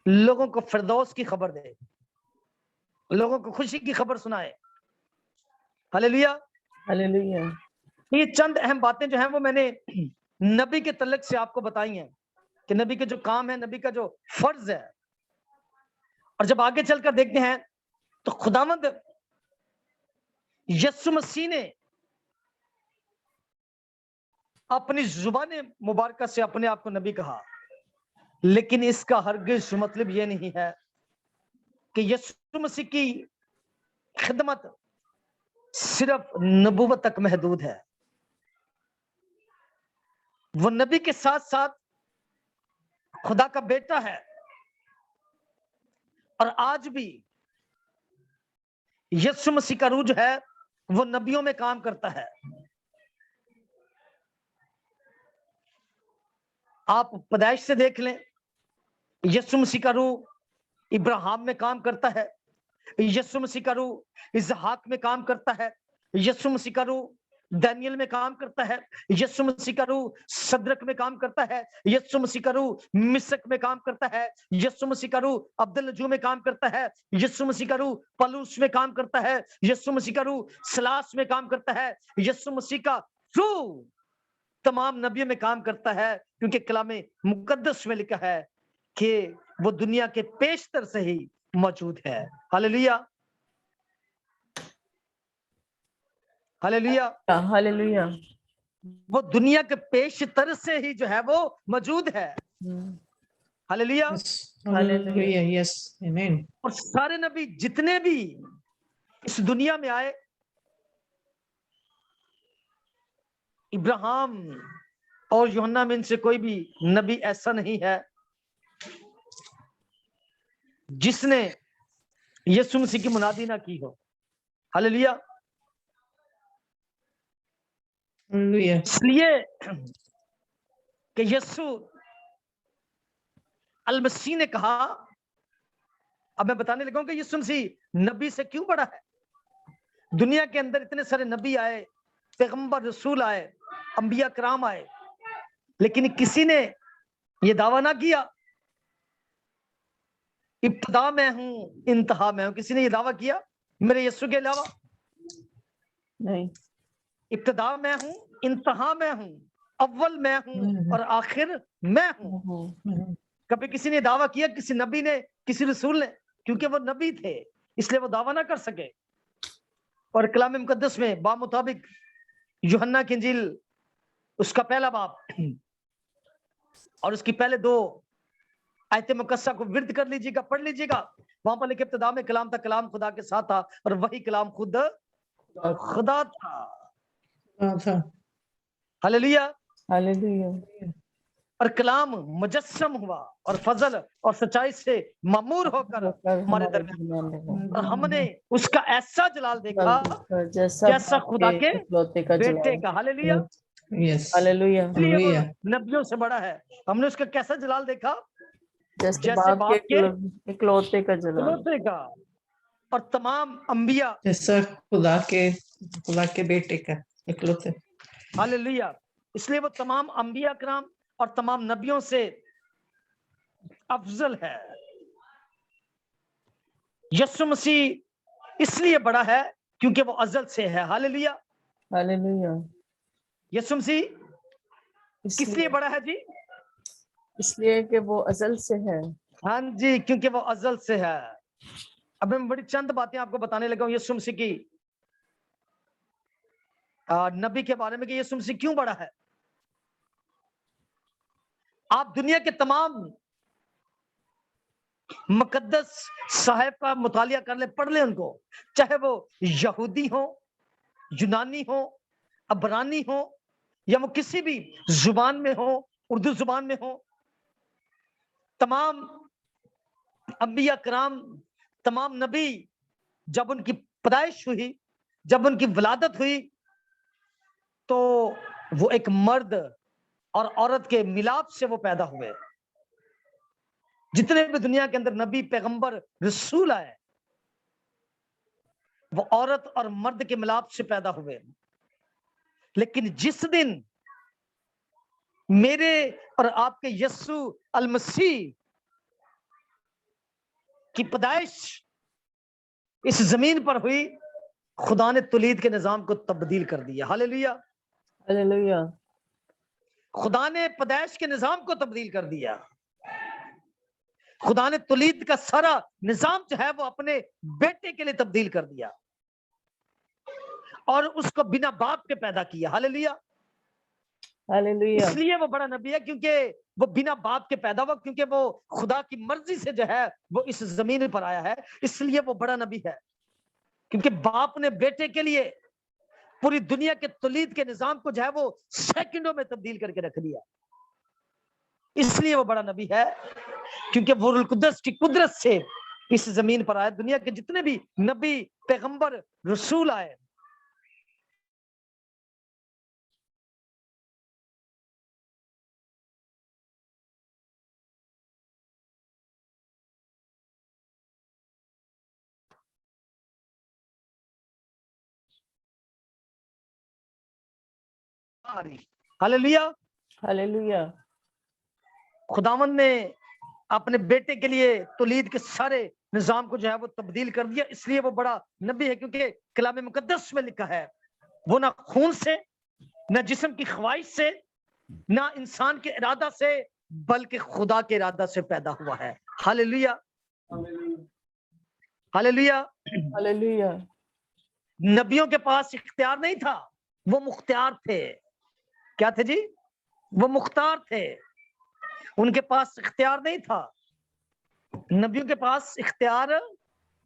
لوگوں کو فردوس کی خبر دے، لوگوں کو خوشی کی خبر سنائے. ہلیلویا. ہلیلویا. یہ چند اہم باتیں جو ہیں وہ میں نے نبی کے تعلق سے آپ کو بتائی ہیں کہ نبی کے جو کام ہے، نبی کا جو فرض ہے. اور جب آگے چل کر دیکھتے ہیں تو خداوند یسوع مسیح نے اپنی زبان مبارکہ سے اپنے آپ کو نبی کہا، لیکن اس کا ہرگز مطلب یہ نہیں ہے کہ یسوع مسیح کی خدمت صرف نبوت تک محدود ہے. وہ نبی کے ساتھ ساتھ خدا کا بیٹا ہے، اور آج بھی یسوع مسیح کا روح جو ہے وہ نبیوں میں کام کرتا ہے. آپ پیدائش سے دیکھ لیں، یسوع مسیح کا روح ابراہیم میں کام کرتا ہے، یسوع مسیح کا روح اسحاق میں کام کرتا ہے، یسوع مسیح کا روح دانیل میں کام کرتا ہے، یسوع مسیح کا روح صدرک میں کام کرتا ہے، یسوع مسیح کا روح مسک میں کام کرتا ہے، یسوع مسیح کا روح عبدالنجو میں کام کرتا ہے، یسوع مسیح کا روح پلوس میں کام کرتا ہے، یسوع مسیح کا روح سلاس میں کام کرتا ہے. یسوع مسیح کا روح تمام نبیوں میں کام کرتا ہے، کیونکہ کلام مقدس میں لکھا ہے کہ وہ دنیا کے پیشتر سے ہی موجود ہے. ہلیلویا. ہلیلویا. ہلیلویا. وہ دنیا کے پیشتر سے ہی جو ہے وہ موجود ہے. ہلیلویا. ہلیلویا. یس آمین. اور سارے نبی جتنے بھی اس دنیا میں آئے، ابراہیم اور یوحنا میں ان سے کوئی بھی نبی ایسا نہیں ہے جس نے یسوع مسیح کی منادی نہ کی ہو. ہلیلویا. ہلیلویا. اس لیے کہ یسوع المسیح نے کہا، اب میں بتانے لگا ہوں کہ یسوع مسیح نبی سے کیوں بڑا ہے. دنیا کے اندر اتنے سارے نبی آئے، پیغمبر رسول آئے، انبیاء کرام آئے، لیکن کسی نے یہ دعویٰ نہ کیا ابتدا میں ہوں انتہا میں ہوں. کسی نے یہ دعویٰ کیا میرے یسوع کے علاوہ؟ نہیں. ابتدا میں ہوں، انتہا میں ہوں، اول میں ہوں اور آخر میں ہوں. کبھی کسی نے دعویٰ کیا کسی نبی نے، کسی رسول نے؟ کیونکہ وہ نبی تھے اس لیے وہ دعویٰ نہ کر سکے. اور کلام مقدس میں بامطابق یوحنا کی انجیل اس کا پہلا باب اور اس کی پہلے 2 آیت مقدسہ کو ورد کر لیجیے گا، پڑھ لیجیے گا. وہاں پر لکھے ابتدا میں کلام تھا، کلام خدا کے ساتھ تھا اور وہی کلام خود خدا تھا. ہلیلویا. ہلیلویا. اور کلام مجسم ہوا اور فضل اور سچائی سے معمور ہو کر ہمارے درمیان، اور ہم نے اس کا ایسا جلال دیکھا جیسا خدا کے بیٹے کا. ہلیلویا. یس. ہلیلویا. اس لیے وہ نبیوں سے بڑا ہے. ہم نے اس کا کیسا جلال دیکھا؟ جیسے جیسے باپ کے اکلوتے کا جلال. اکلوتے کا. اور تمام انبیاء، جیسا خدا کے بیٹے کا اکلوتے. ہلیلویا. اس لیے وہ تمام انبیاء کرام اور تمام نبیوں سے افضل ہے. यीशु मसीह इसलिए बड़ा है क्योंकि वो अजल से है। हालेलुया। हालेलुया। यीशु मसीह किस लिए इसलिए बड़ा है जी? इसलिए कि वो अजल से है। हाँ जी, क्योंकि वो अजल से है। अब मैं बड़ी चंद बातें आपको बताने लगा हूं यीशु मसीह की नबी के बारे में कि यीशु मसीह क्यों बड़ा है। आप दुनिया के तमाम मुकद्दस साहिब का मुतालिया कर ले, पढ़ ले उनको, चाहे वो यहूदी हो, यूनानी हो, अबरानी हो, या वो किसी भी जुबान में हो, उर्दू जुबान में हो। तमाम अंबिया कराम, तमाम नबी, जब उनकी पैदाइश हुई, जब उनकी विलादत हुई, तो वो एक मर्द और औरत के मिलाप से वो पैदा हुए। जितने भी दुनिया के अंदर नबी, पैगंबर, रसूल आए, वो औरत और मर्द के मिलाप से पैदा हुए। लेकिन जिस दिन मेरे और आपके यस्सु अल मसीह की पैदाइश इस जमीन पर हुई, खुदा ने तुलीद के निजाम को तब्दील कर दिया। हालेलुया। हालेलुया। खुदा ने पैदाइश के निजाम को तब्दील कर दिया। खुदा ने तुलीद का सारा निजाम जो है वो अपने बेटे के लिए तब्दील कर दिया और उसको बिना बाप के पैदा किया। हालेलुया। हालेलुया। इसलिए वो बड़ा नबी है क्योंकि वो बिना बाप के पैदा हुआ, क्योंकि वो खुदा की मर्जी से जो है वो इस जमीन पर आया है। इसलिए वो बड़ा नबी है क्योंकि बाप ने बेटे के लिए पूरी दुनिया के तुलीद के निजाम को जो है वो सेकंडों में तब्दील करके रख दिया। इसलिए वो बड़ा नबी है क्योंकि वो रूहुल कुद्दस की कुदरत से इस जमीन पर आए। दुनिया के जितने भी नबी, पैगंबर, रसूल आए, हालेलुया। हालेलुया। खुदावंद ने अपने बेटे के लिए तुलीद के सारे निजाम को जो है वो तब्दील कर दिया। इसलिए वो बड़ा नबी है क्योंकि कलाम मुकद्दस में लिखा है वो ना खून से, ना जिस्म की ख्वाहिश से, ना इंसान के इरादा से, बल्कि खुदा के इरादा से पैदा हुआ है। हालेलुया। हालेलुया। हालेलुया। नबियों के पास इख्तियार नहीं था, वो मुख्तियार थे। क्या थे जी? वो मुख्तार थे। उनके पास इख्तियार नहीं था। नबियों के पास इख्तियार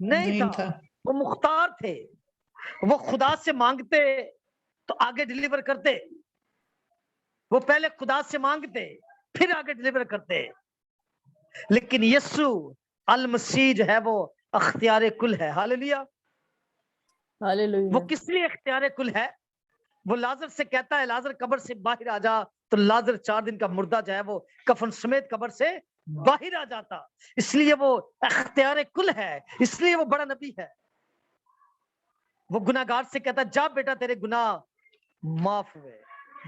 नहीं था, वो मुख्तार थे। वो खुदा से मांगते तो आगे डिलीवर करते। वो पहले खुदा से मांगते फिर आगे डिलीवर करते। लेकिन यीशु अल मसीह जो है वो अख्तियार कुल है। हालेलुया। हालेलुया। वो किस लिए अख्तियार कुल है? वो लाजर से कहता है लाजर कब्र से बाहर आ जा, तो लाजर 4 दिन का मुर्दा जो है वो कफन समेत कब्र से बाहर आ जाता। इसलिए वो अख्तियार कुल है, इसलिए वो बड़ा नबी है। वो गुनाहगार से कहता जा बेटा तेरे गुनाह माफ हुए,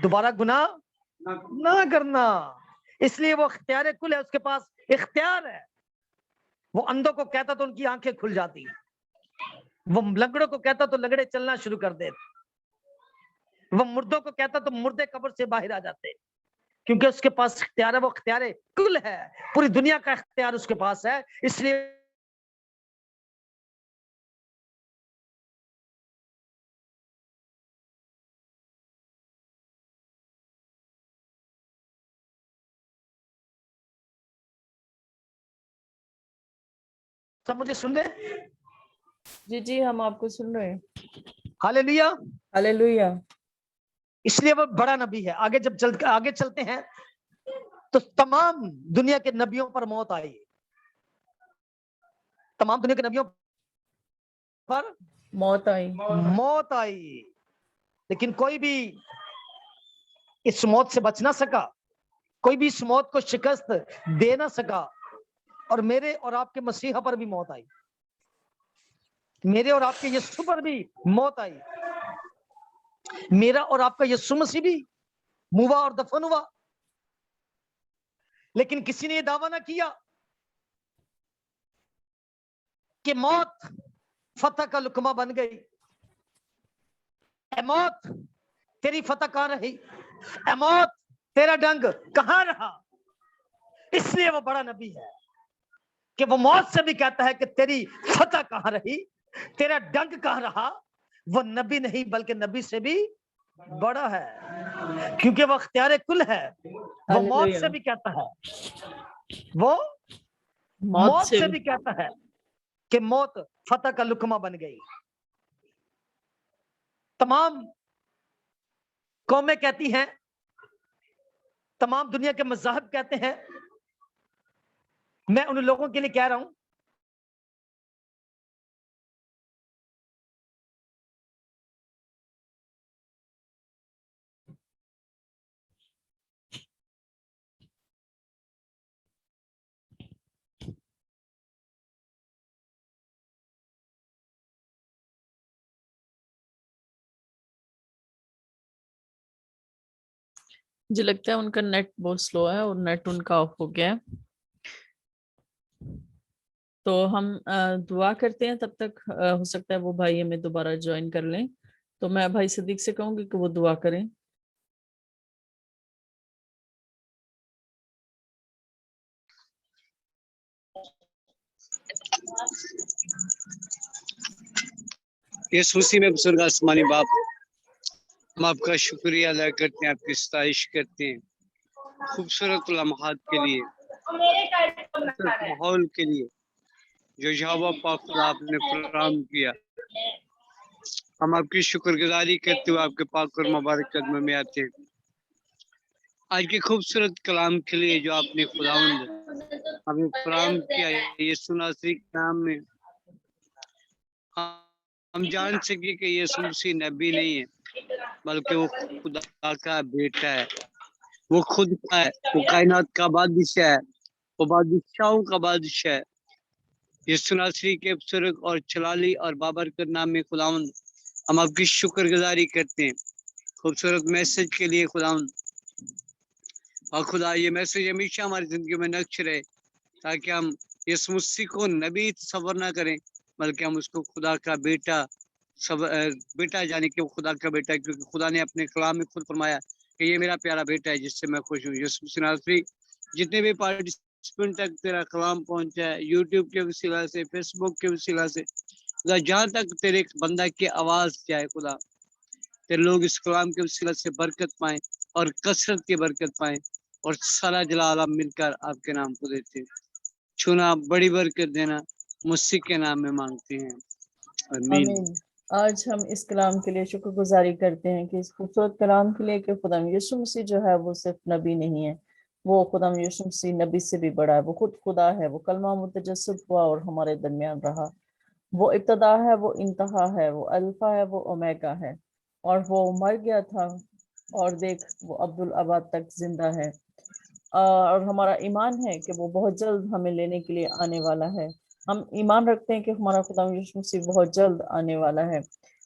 दोबारा गुनाह ना करना। इसलिए वो अख्तियार कुल है, उसके पास इख्तियार है। वो अंधों को कहता तो उनकी आंखें खुल जाती, वो लंगड़ों को कहता तो लंगड़े चलना शुरू कर देते, वो मुर्दों को कहता तो मुर्दे कब्र से बाहर आ जाते, क्योंकि उसके पास इख्तियार है। वो इख्तियार कुल है, पूरी दुनिया का इख्तियार उसके पास है। इसलिए सब मुझे सुन रहे? जी जी, हम आपको सुन रहे हैं। हालेलुया। हालेलुया। इसलिए वो बड़ा नबी है। आगे चलते हैं तो तमाम दुनिया के नबियों पर मौत आई, तमाम दुनिया के नबियों पर मौत आई, लेकिन कोई भी इस मौत से बच ना सका, कोई भी इस मौत को शिकस्त दे ना सका। और मेरे और आपके मसीहा पर भी मौत आई, मेरे और आपके यीशु पर भी मौत आई। मेरा और आपका यीशु मसीह भी मुआ और दफन हुआ, लेकिन किसी ने यह दावा ना किया کہ موت فتح کا لقمہ بن گئی. اے موت تیری فتح کہاں رہی؟ اے موت تیرا ڈنگ کہاں رہا؟ اس لیے وہ بڑا نبی ہے کہ وہ موت سے بھی کہتا ہے کہ تیری فتح کہاں رہی، تیرا ڈنگ کہاں رہا. وہ نبی نہیں بلکہ نبی سے بھی بڑا ہے، کیونکہ وہ اختیار کل ہے. وہ موت سے بھی کہتا ہے، وہ موت سے بھی کہتا ہے کہ موت فتح کا لقمہ بن گئی. تمام قومیں کہتی ہیں، تمام دنیا کے مذاہب کہتے ہیں، میں ان لوگوں کے لیے کہہ رہا ہوں مجھے لگتا ہے ان کا نیٹ بہت سلو ہے اور نیٹ ان کا آف ہو گیا ہے. تو ہم دعا کرتے ہیں، تب تک ہو سکتا ہے وہ بھائی ہمیں دوبارہ جوائن کر لیں. تو میں بھائی صدیق سے کہوں گی کہ وہ دعا کریں. یس مسیح میں بزرگ آسمانی باپ، ہم آپ کا شکریہ ادا کرتے ہیں، آپ کی ستائش کرتے ہیں خوبصورت لمحات کے لیے، خوبصورت ماحول کے لیے جو یہوہ پاک خدا آپ نے فراہم کیا. ہم آپ کی شکر گزاری کرتے ہوئے آپ کے پاک اور مبارک قدموں میں آتے ہیں. آج کے خوبصورت کلام کے لیے جو آپ نے خداوند ہمیں فراہم کیا یسوع ناصری کے نام میں، ہم جان سکے کہ یسوع مسیح نبی نہیں ہے بلکہ وہ خدا کا بیٹا ہے، وہ خود کا ہے، وہ کائنات کا بادشاہ ہے، وہ بادشاہوں کا بادشاہ ہے. یسوع ناصری کے بزرگ اور جلالی اور بابرکت نام میں خداوند ہم آپ کی شکر گزاری کرتے ہیں خوبصورت میسج کے لیے خداوند. اور خدا یہ میسج ہمیشہ ہماری زندگی میں نقش رہے تاکہ ہم یسوع مسیح کو نبی تصور نہ کریں بلکہ ہم اس کو خدا کا بیٹا جانے کہ وہ خدا کا بیٹا ہے، کیونکہ خدا نے اپنے کلام میں خود فرمایا کہ یہ میرا پیارا بیٹا ہے جس سے میں خوش ہوں. یسوع مسیح ناصری جتنے بھی پارٹیسپینٹ تک تیرا کلام پہنچا ہے، یوٹیوب کے وسیلہ سے، فیس بک کے وسیلہ سے، خدا جہاں تک تیرے بندہ کی آواز جائے خدا، تیرے لوگ اس کلام کے وسیلہ سے برکت پائیں اور کثرت کی برکت پائیں اور سارا جلال عالم مل کر آپ کے نام کو دیتے ہیں. چھونا بڑی برکت دینا مسیح کے نام میں مانگتے ہیں، آمین. آمین. آج ہم اس کلام کے لیے شکر گزاری کرتے ہیں کہ اس خوبصورت کلام کے لیے کہ خدا یسوع مسیح جو ہے وہ صرف نبی نہیں ہے، وہ خدا یسوع مسیح نبی سے بھی بڑا ہے. وہ خود خدا ہے، وہ کلمہ متجسد ہوا اور ہمارے درمیان رہا. وہ ابتدا ہے، وہ انتہا ہے، وہ الفا ہے، وہ اومیگا ہے. اور وہ مر گیا تھا اور دیکھ وہ عبدالآباد تک زندہ ہے. اور ہمارا ایمان ہے کہ وہ بہت جلد ہمیں لینے کے لیے آنے والا ہے. ہم ایمان رکھتے ہیں کہ ہمارا خدا یسوع مسیح بہت جلد آنے والا ہے.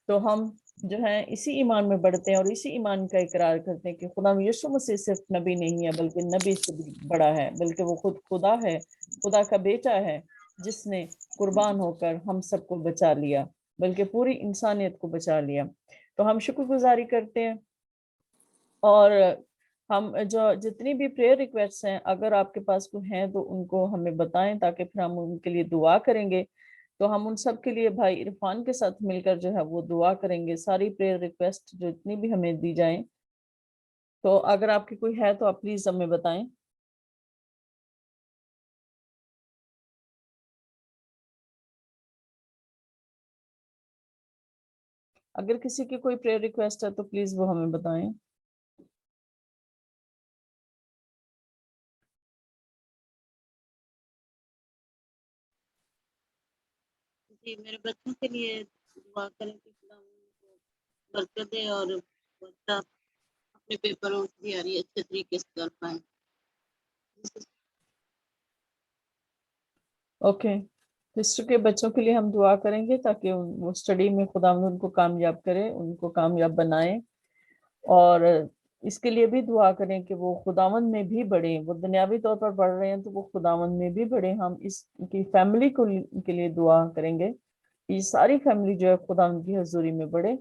تو ہم جو ہے اسی ایمان میں بڑھتے ہیں اور اسی ایمان کا اقرار کرتے ہیں کہ خدا یسوع مسیح صرف نبی نہیں ہے بلکہ نبی سے بھی بڑا ہے، بلکہ وہ خود خدا ہے، خدا کا بیٹا ہے جس نے قربان ہو کر ہم سب کو بچا لیا، بلکہ پوری انسانیت کو بچا لیا. تو ہم شکر گزاری کرتے ہیں. اور ہم جو جتنی بھی پریئر ریکویسٹ ہیں اگر آپ کے پاس کوئی ہیں تو ان کو ہمیں بتائیں تاکہ پھر ہم ان کے لیے دعا کریں گے. تو ہم ان سب کے لیے بھائی عرفان کے ساتھ مل کر جو ہے وہ دعا کریں گے. ساری پریئر ریکویسٹ جو اتنی بھی ہمیں دی جائیں، تو اگر آپ کی کوئی ہے تو آپ پلیز ہمیں بتائیں. اگر کسی کی کوئی پریئر ریکویسٹ ہے تو پلیز وہ ہمیں بتائیں. جی میرے بچوں کے لیے دعا کریں کہ خدا ان کو برکت دے اور بچہ اپنے پیپروں کی تیاری اچھے طریقے سے کر پائیں. اوکے، سسٹر کے بچوں کے لیے ہم دعا کریں گے تاکہ وہ اسٹڈی میں خدا ان کو کامیاب کرے، ان کو کامیاب بنائے. اور اس کے لیے بھی دعا کریں کہ وہ خداوند میں بھی بڑھیں. وہ دنیاوی طور پر بڑھ رہے ہیں تو وہ خداوند میں بھی بڑھیں. ہم اس کی فیملی کو کے لیے دعا کریں گے. یہ ساری فیملی جو ہے خداوند کی حضوری میں بڑھے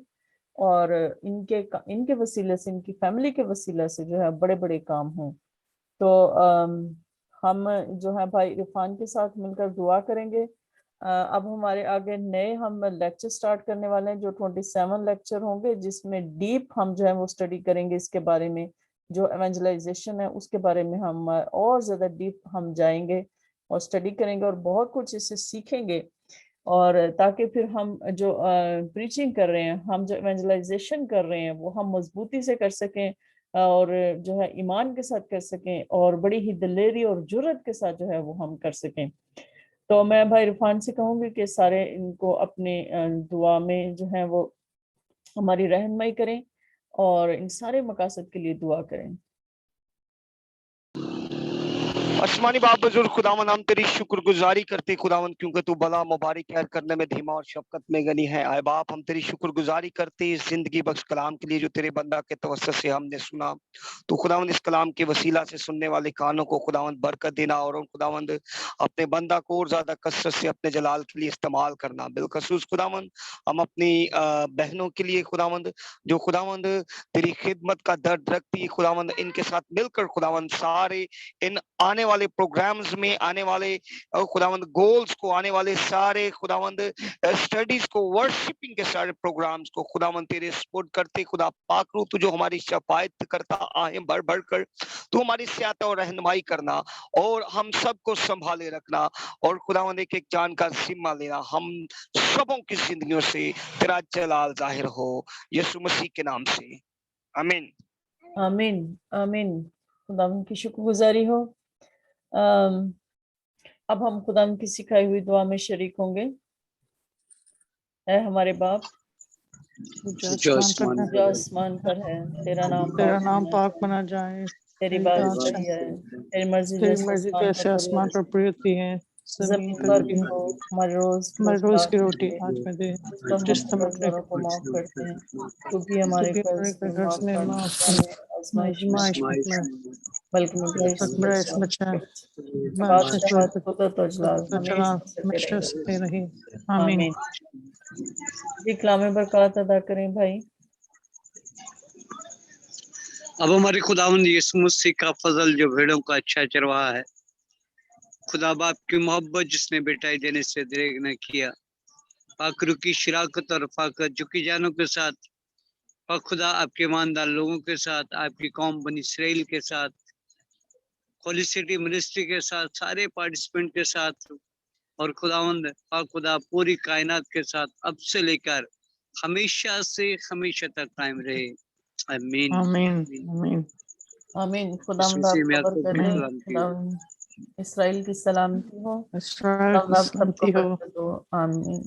اور ان کے وسیلے سے، ان کی فیملی کے وسیلے سے جو ہے بڑے بڑے کام ہوں. تو ہم جو ہے بھائی عرفان کے ساتھ مل کر دعا کریں گے. اب ہمارے آگے نئے ہم لیکچر سٹارٹ کرنے والے ہیں جو 27 لیکچر ہوں گے، جس میں ڈیپ ہم جو ہے وہ اسٹڈی کریں گے اس کے بارے میں. جو ایونجلائزیشن ہے اس کے بارے میں ہم اور زیادہ ڈیپ ہم جائیں گے اور اسٹڈی کریں گے اور بہت کچھ اس سے سیکھیں گے. اور تاکہ پھر ہم جو پریچنگ کر رہے ہیں، ہم جو ایونجلائزیشن کر رہے ہیں وہ ہم مضبوطی سے کر سکیں اور جو ہے ایمان کے ساتھ کر سکیں اور بڑی ہی دلیری اور جرت کے ساتھ جو ہے وہ ہم کر سکیں. تو میں بھائی عرفان سے کہوں گی کہ سارے ان کو اپنے دعا میں جو ہے وہ ہماری رہنمائی کریں اور ان سارے مقاصد کے لیے دعا کریں. آسمانی باپ بزرگ خداوند، ہم تیری شکر گزاری کرتے خداوند، کیونکہ تو بلا مبارک خیر کرنے میں دھیما اور شفقت میں غنی ہے. اے باپ، ہم تیری شکر گزاری کرتے اس زندگی بخش کلام کے لیے جو تیرے بندہ کے توسط سے ہم نے سنا. تو خداوند اس کلام کے وسیلہ سے سننے والے کانوں کو خداوند برکت دینا اور خداوند اپنے بندہ کو اور زیادہ کثرت سے اپنے جلال کے لیے استعمال کرنا. بالخصوص خداوند ہم اپنی بہنوں کے لیے خداوند جو خداوند تیری خدمت کا درد رکھتی خداوند، ان کے ساتھ مل کر خداوند سارے ان آنے والے پروگرامز میں، آنے والے خداوند گولز کو، آنے والے سارے خداوند اسٹڈیز کو، ورشپنگ کے سارے پروگرامز کو خداوند تیرے سپورٹ کرتے. خدا پاک روح تو جو ہماری شفاعت کرتا آہیں بڑھ بڑھ کر تو ہماری سیاحت اور رہنمائی کرنا اور ہم سب کو سنبھالے رکھنا اور خداوند ایک ایک جان کا ذمہ لینا. ہم سبوں کی زندگیوں سے تیرا جلال ظاہر ہو یسوع مسیح کے نام سے، آمین. آمین آمین. خداوند کی شکر گزاری ہو. اب ہم خداوند کی سکھائی ہوئی دعا میں شریک ہوں گے. اے ہمارے باپ جو آسمان جو آسمان پر ہے، تیرا نام تیرا پاک نام ہونا پاک چاہیے، بنا جائے، تیری تیری بات بات صحیح ہے، تیری مرضی تیری جیسے مرضی آسمان پر جیسے پوری آسمان پر ہوتی پوری ہوتی ہے، ہے، زمین زمین پر پر بھی بھی ہو. ہو. ہمارے روز ہمارے روز کی روٹی دے، آج میں دے، تو ہم جس اپنے طرح قرض اپنے داروں کو معاف کرتے ہیں تو بھی تو ہمارے بھی قرض ہمارے کو قرض معاف نے کر، معاف کر، ہمیں آزمائش میں آزمائش میں نہ نہ ڈالنا، بلکہ برائی سے برائش بچا. بچا، بات بادشاہت قدرت اور جلال تو چلا ہمیشہ سے تیرے ہمیشہ ہیں. سے رہی. آمین. آمین. جی کلام برکات ادا کریں بھائی. اب ہمارے خداوند یسوع مسیح کا فضل جو بھیڑوں کا اچھا چرواہا ہے، خدا باپ کی محبت جس نے بیٹائی دینے سے دریغ نہ کیا، پاک روح کی شراکت اور رفاقت جو کی جانوں کے ساتھ، پاک خدا آپ کے ایماندار لوگوں کے ساتھ، آپ کی قوم بنی اسرائیل کے ساتھ، ہولی سٹی منسٹری کے ساتھ، سارے پارٹیسپینٹ کے ساتھ اور خداوند پاک خدا پوری کائنات کے ساتھ اب سے لے کر ہمیشہ سے ہمیشہ تک قائم رہے. آمین. آمین. آمین. آمین. اس خداوند مسیح آپ میں کو آپ کو برکت بھی دے. سلامتی ہو. خداوند اسرائیل کی سلامتی ہو. اسرائیل خداوند کی آپ سب کو سلامتی ہو. برکت دو. آمین.